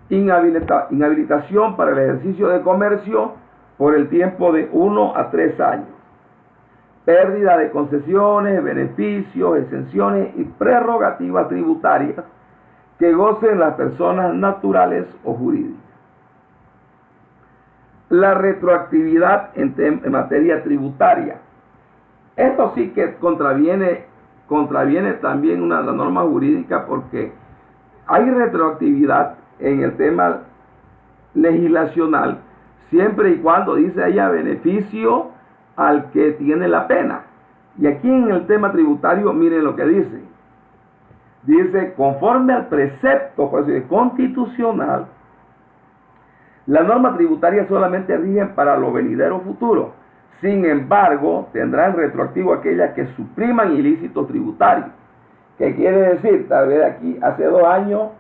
Inhabilitación para el ejercicio de comercio por el tiempo de 1 a 3 años. Pérdida de concesiones, beneficios, exenciones y prerrogativas tributarias que gocen las personas naturales o jurídicas. La retroactividad en materia tributaria. Esto sí que contraviene también la norma jurídica, porque hay retroactividad en el tema legislacional siempre y cuando dice haya beneficio al que tiene la pena. Y aquí en el tema tributario, miren lo que dice. Dice, conforme al precepto constitucional, la norma tributaria solamente rige para lo venidero futuro. Sin embargo, tendrán retroactivo aquellas que supriman ilícitos tributarios. ¿Qué quiere decir? Tal vez aquí, hace 2 años,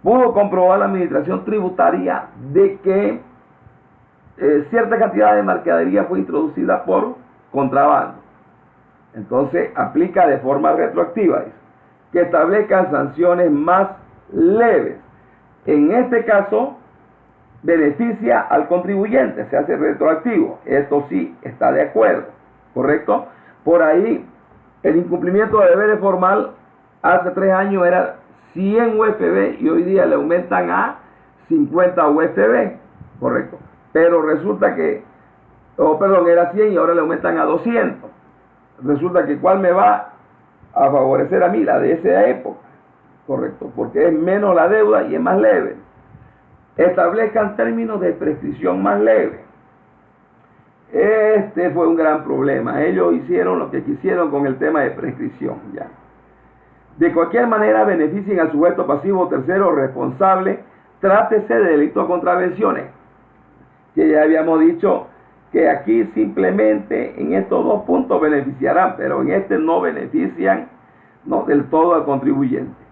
pudo comprobar la administración tributaria de que cierta cantidad de mercadería fue introducida por contrabando. Entonces, aplica de forma retroactiva eso, que establezcan sanciones más leves. En este caso, beneficia al contribuyente, se hace retroactivo. Esto sí está de acuerdo, ¿correcto? Por ahí, el incumplimiento de deberes formal hace 3 años era 100 UFB y hoy día le aumentan a 50 UFB, ¿correcto? Pero resulta que, era 100 y ahora le aumentan a 200. Resulta que ¿cuál me va a favorecer a mí? La de esa época, ¿correcto? Porque es menos la deuda y es más leve. Establezcan términos de prescripción más leve. Este fue un gran problema. Ellos hicieron lo que quisieron con el tema de prescripción, ya. De cualquier manera, beneficien al sujeto pasivo tercero responsable, trátese de delito de contravenciones, que ya habíamos dicho que aquí simplemente en estos 2 puntos beneficiarán, pero en este no benefician del todo al contribuyente.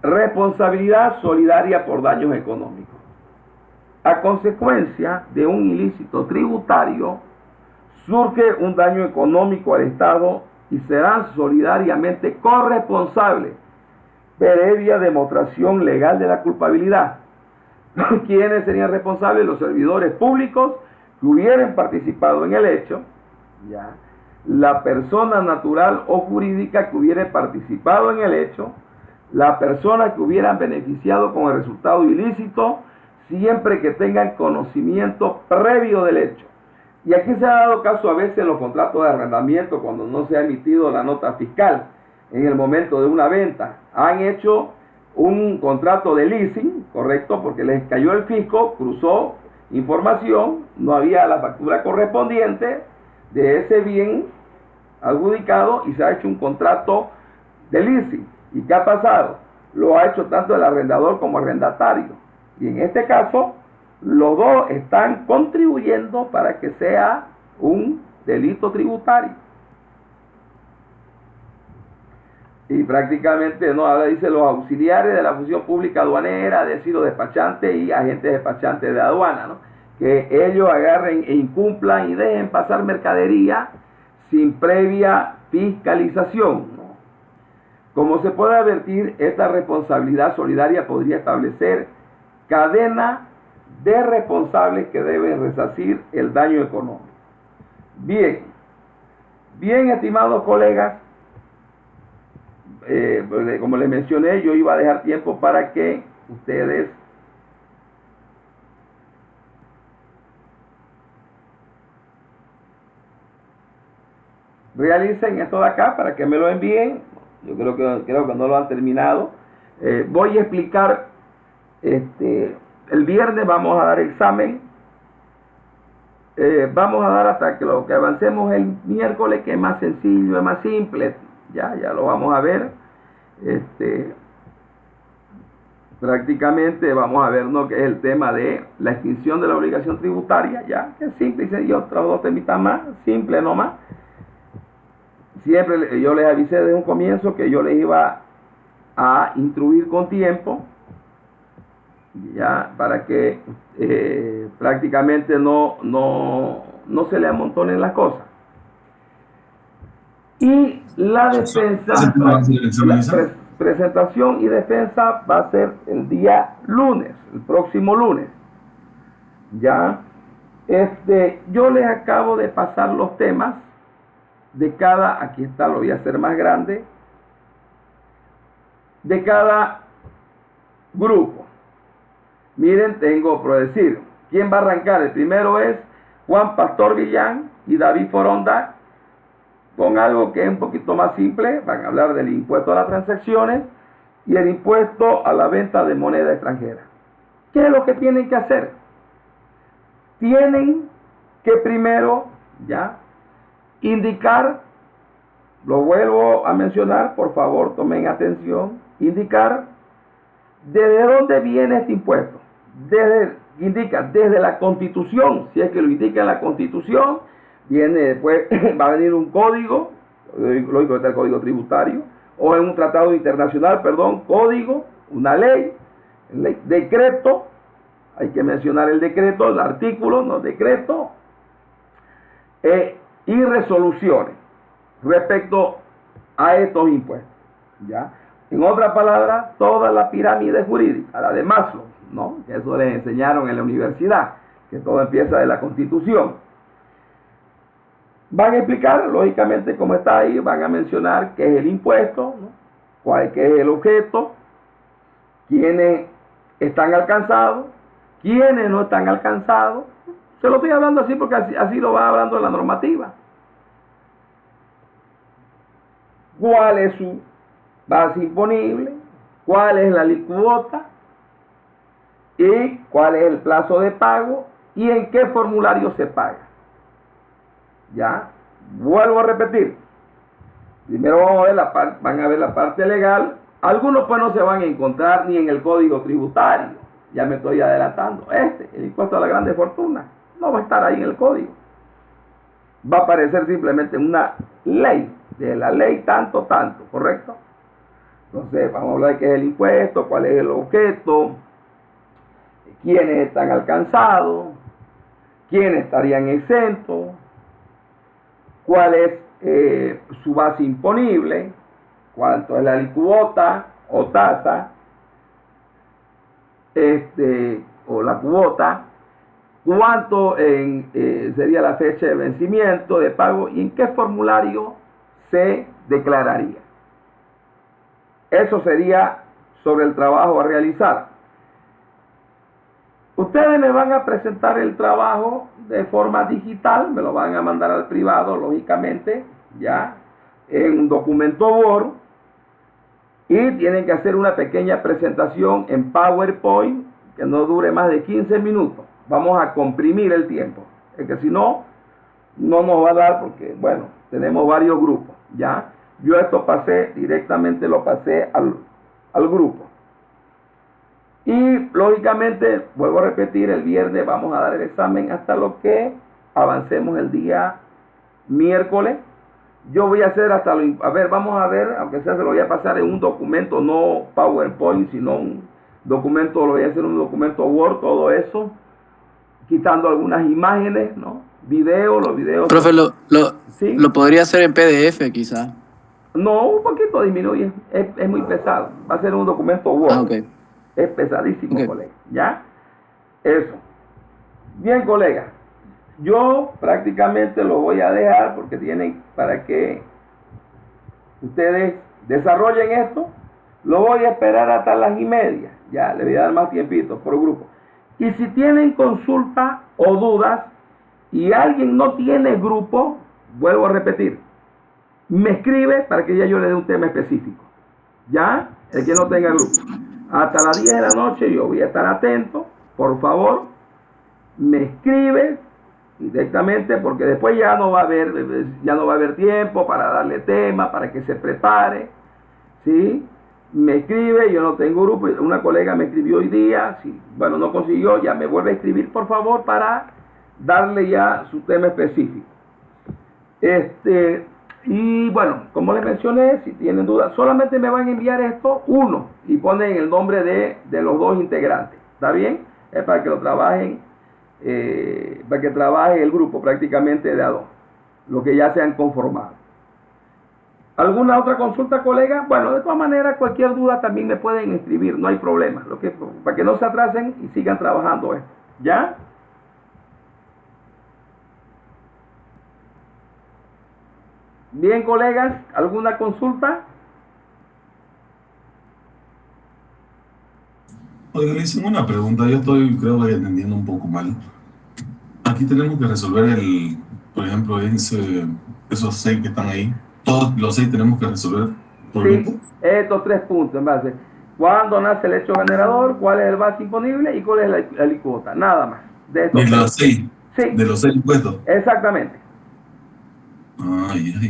Responsabilidad solidaria por daños económicos. A consecuencia de un ilícito tributario, surge un daño económico al Estado y serán solidariamente corresponsables, previa demostración legal de la culpabilidad. ¿Quiénes serían responsables? Los servidores públicos que hubieran participado en el hecho, ya. La persona natural o jurídica que hubiera participado en el hecho, la persona que hubieran beneficiado con el resultado ilícito, siempre que tengan conocimiento previo del hecho. Y aquí se ha dado caso a veces en los contratos de arrendamiento, cuando no se ha emitido la nota fiscal en el momento de una venta. Han hecho un contrato de leasing, correcto, porque les cayó el fisco, cruzó información, no había la factura correspondiente de ese bien adjudicado y se ha hecho un contrato de leasing. ¿Y qué ha pasado? Lo ha hecho tanto el arrendador como el arrendatario. Y en este caso, los dos están contribuyendo para que sea un delito tributario. Y prácticamente, ahora dice los auxiliares de la función pública aduanera, es decir, los despachantes y agentes despachantes de aduana, ¿no? Que ellos agarren e incumplan y dejen pasar mercadería sin previa fiscalización, ¿no? Como se puede advertir, esta responsabilidad solidaria podría establecer cadena de responsables que deben resarcir el daño económico. Bien, estimados colegas, como les mencioné, yo iba a dejar tiempo para que ustedes realicen esto de acá para que me lo envíen. Yo creo que no lo han terminado. Voy a explicar, el viernes vamos a dar examen. Vamos a dar hasta que lo que avancemos el miércoles, que es más sencillo, es más simple. Ya lo vamos a ver. Prácticamente vamos a ver, ¿no?, que es el tema de la extinción de la obligación tributaria, ya, que es simple, y otros 2 temitas más, simple nomás. Siempre yo les avisé desde un comienzo que yo les iba a instruir con tiempo ya, para que prácticamente no se le amontonen las cosas. Y la defensa, la presentación y defensa va a ser el día lunes, el próximo lunes. Ya, yo les acabo de pasar los temas de cada, aquí está, lo voy a hacer más grande, de cada grupo. Miren, tengo por decir, ¿quién va a arrancar? El primero es Juan Pastor Villán y David Foronda, con algo que es un poquito más simple. Van a hablar del impuesto a las transacciones y el impuesto a la venta de moneda extranjera. ¿Qué es lo que tienen que hacer? Tienen que primero, ya, indicar, lo vuelvo a mencionar, por favor tomen atención, indicar desde dónde viene este impuesto. Indica desde la Constitución, si es que lo indica en la Constitución, viene después, va a venir un código, lógico que está el código tributario, o en un tratado internacional, perdón, código, una ley, decreto, hay que mencionar el decreto, el artículo, no decreto, y resoluciones respecto a estos impuestos, ¿ya? En otras palabras, toda la pirámide jurídica, la de Maslow, ¿no? Que eso les enseñaron en la universidad, que todo empieza de la Constitución. Van a explicar, lógicamente, cómo está ahí, van a mencionar qué es el impuesto, ¿no? Qué es el objeto, quiénes están alcanzados, quiénes no están alcanzados. Se lo estoy hablando así porque así lo va hablando la normativa. ¿Cuál es su base imponible? ¿Cuál es la alícuota? ¿Y cuál es el plazo de pago? ¿Y en qué formulario se paga? Ya, vuelvo a repetir. Primero van a ver la parte legal. Algunos pues no se van a encontrar ni en el código tributario. Ya me estoy adelantando. El impuesto a la grande fortuna, no va a estar ahí en el código. Va a aparecer simplemente una ley, de la ley tanto, ¿correcto? Entonces vamos a hablar de qué es el impuesto, cuál es el objeto, quiénes están alcanzados, quiénes estarían exentos, cuál es su base imponible, cuánto es la alícuota o tasa, o la cuota, cuánto sería la fecha de vencimiento de pago y en qué formulario se declararía. Eso sería sobre el trabajo a realizar. Ustedes me van a presentar el trabajo de forma digital, me lo van a mandar al privado, lógicamente, ya, en un documento Word, y tienen que hacer una pequeña presentación en PowerPoint que no dure más de 15 minutos. Vamos a comprimir el tiempo, es que si no, no nos va a dar porque, bueno, tenemos varios grupos, ya. Yo esto lo pasé al grupo. Y lógicamente, vuelvo a repetir, el viernes vamos a dar el examen hasta lo que avancemos el día miércoles. Yo voy a hacer vamos a ver, aunque sea se lo voy a pasar en un documento, no PowerPoint, sino un documento, lo voy a hacer un documento Word, todo eso, quitando algunas imágenes, ¿no? Los videos. Profe, ¿sí? Lo podría hacer en PDF quizá. No, un poquito disminuye, es muy pesado. Va a ser un documento Word. Okay. Es pesadísimo, colega. ¿Ya? Eso. Bien, colega. Yo prácticamente lo voy a dejar porque tienen para que ustedes desarrollen esto. Lo voy a esperar hasta las 1:30. Ya, le voy a dar más tiempito por grupo. Y si tienen consulta o dudas y alguien no tiene grupo, vuelvo a repetir, me escribe para que ya yo le dé un tema específico. ¿Ya? El que no tenga grupo. Hasta las 10 de la noche yo voy a estar atento. Por favor, me escribe directamente porque después ya no va a haber tiempo para darle tema, para que se prepare. ¿Sí? Me escribe, yo no tengo grupo. Una colega me escribió hoy día. Sí, bueno, no consiguió, ya me vuelve a escribir, por favor, para darle ya su tema específico. Y bueno, como les mencioné, si tienen dudas, solamente me van a enviar esto uno y ponen el nombre de los dos integrantes. ¿Está bien? Es para que lo trabajen, para que trabaje el grupo prácticamente de a dos, lo que ya se han conformado. ¿Alguna otra consulta, colega? Bueno, de todas maneras, cualquier duda también me pueden escribir, no hay problema, para que no se atrasen y sigan trabajando esto. ¿Ya? Bien, colegas, ¿alguna consulta? Oiga, le hice una pregunta, yo creo que entendiendo un poco mal. Aquí tenemos que resolver por ejemplo, esos 6 que están ahí. Todos los 6 tenemos que resolver por grupo. Sí, estos 3 puntos en base. ¿Cuándo nace el hecho generador? ¿Cuál es el base imponible? ¿Y cuál es la alícuota? Nada más. De los 6. Sí. De los 6 impuestos. Exactamente.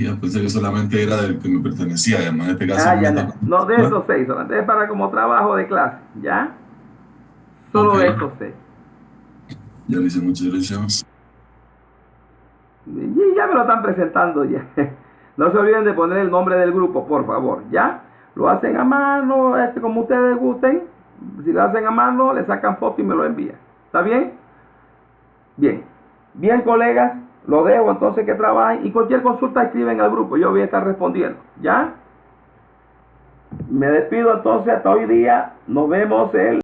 Ya pensé que solamente era del que me pertenecía, además en este caso. Ya no, de esos 6 solamente. Es para como trabajo de clase, ¿ya? Solo okay. De estos 6. Ya le hice, muchas gracias. Y ya me lo están presentando ya. No se olviden de poner el nombre del grupo, por favor, ¿ya? Lo hacen a mano, como ustedes gusten. Si lo hacen a mano, le sacan foto y me lo envían. ¿Está bien? Bien. Bien, colegas, lo dejo entonces que trabajen. Y cualquier consulta escriben al grupo, yo voy a estar respondiendo, ¿ya? Me despido entonces hasta hoy día. Nos vemos el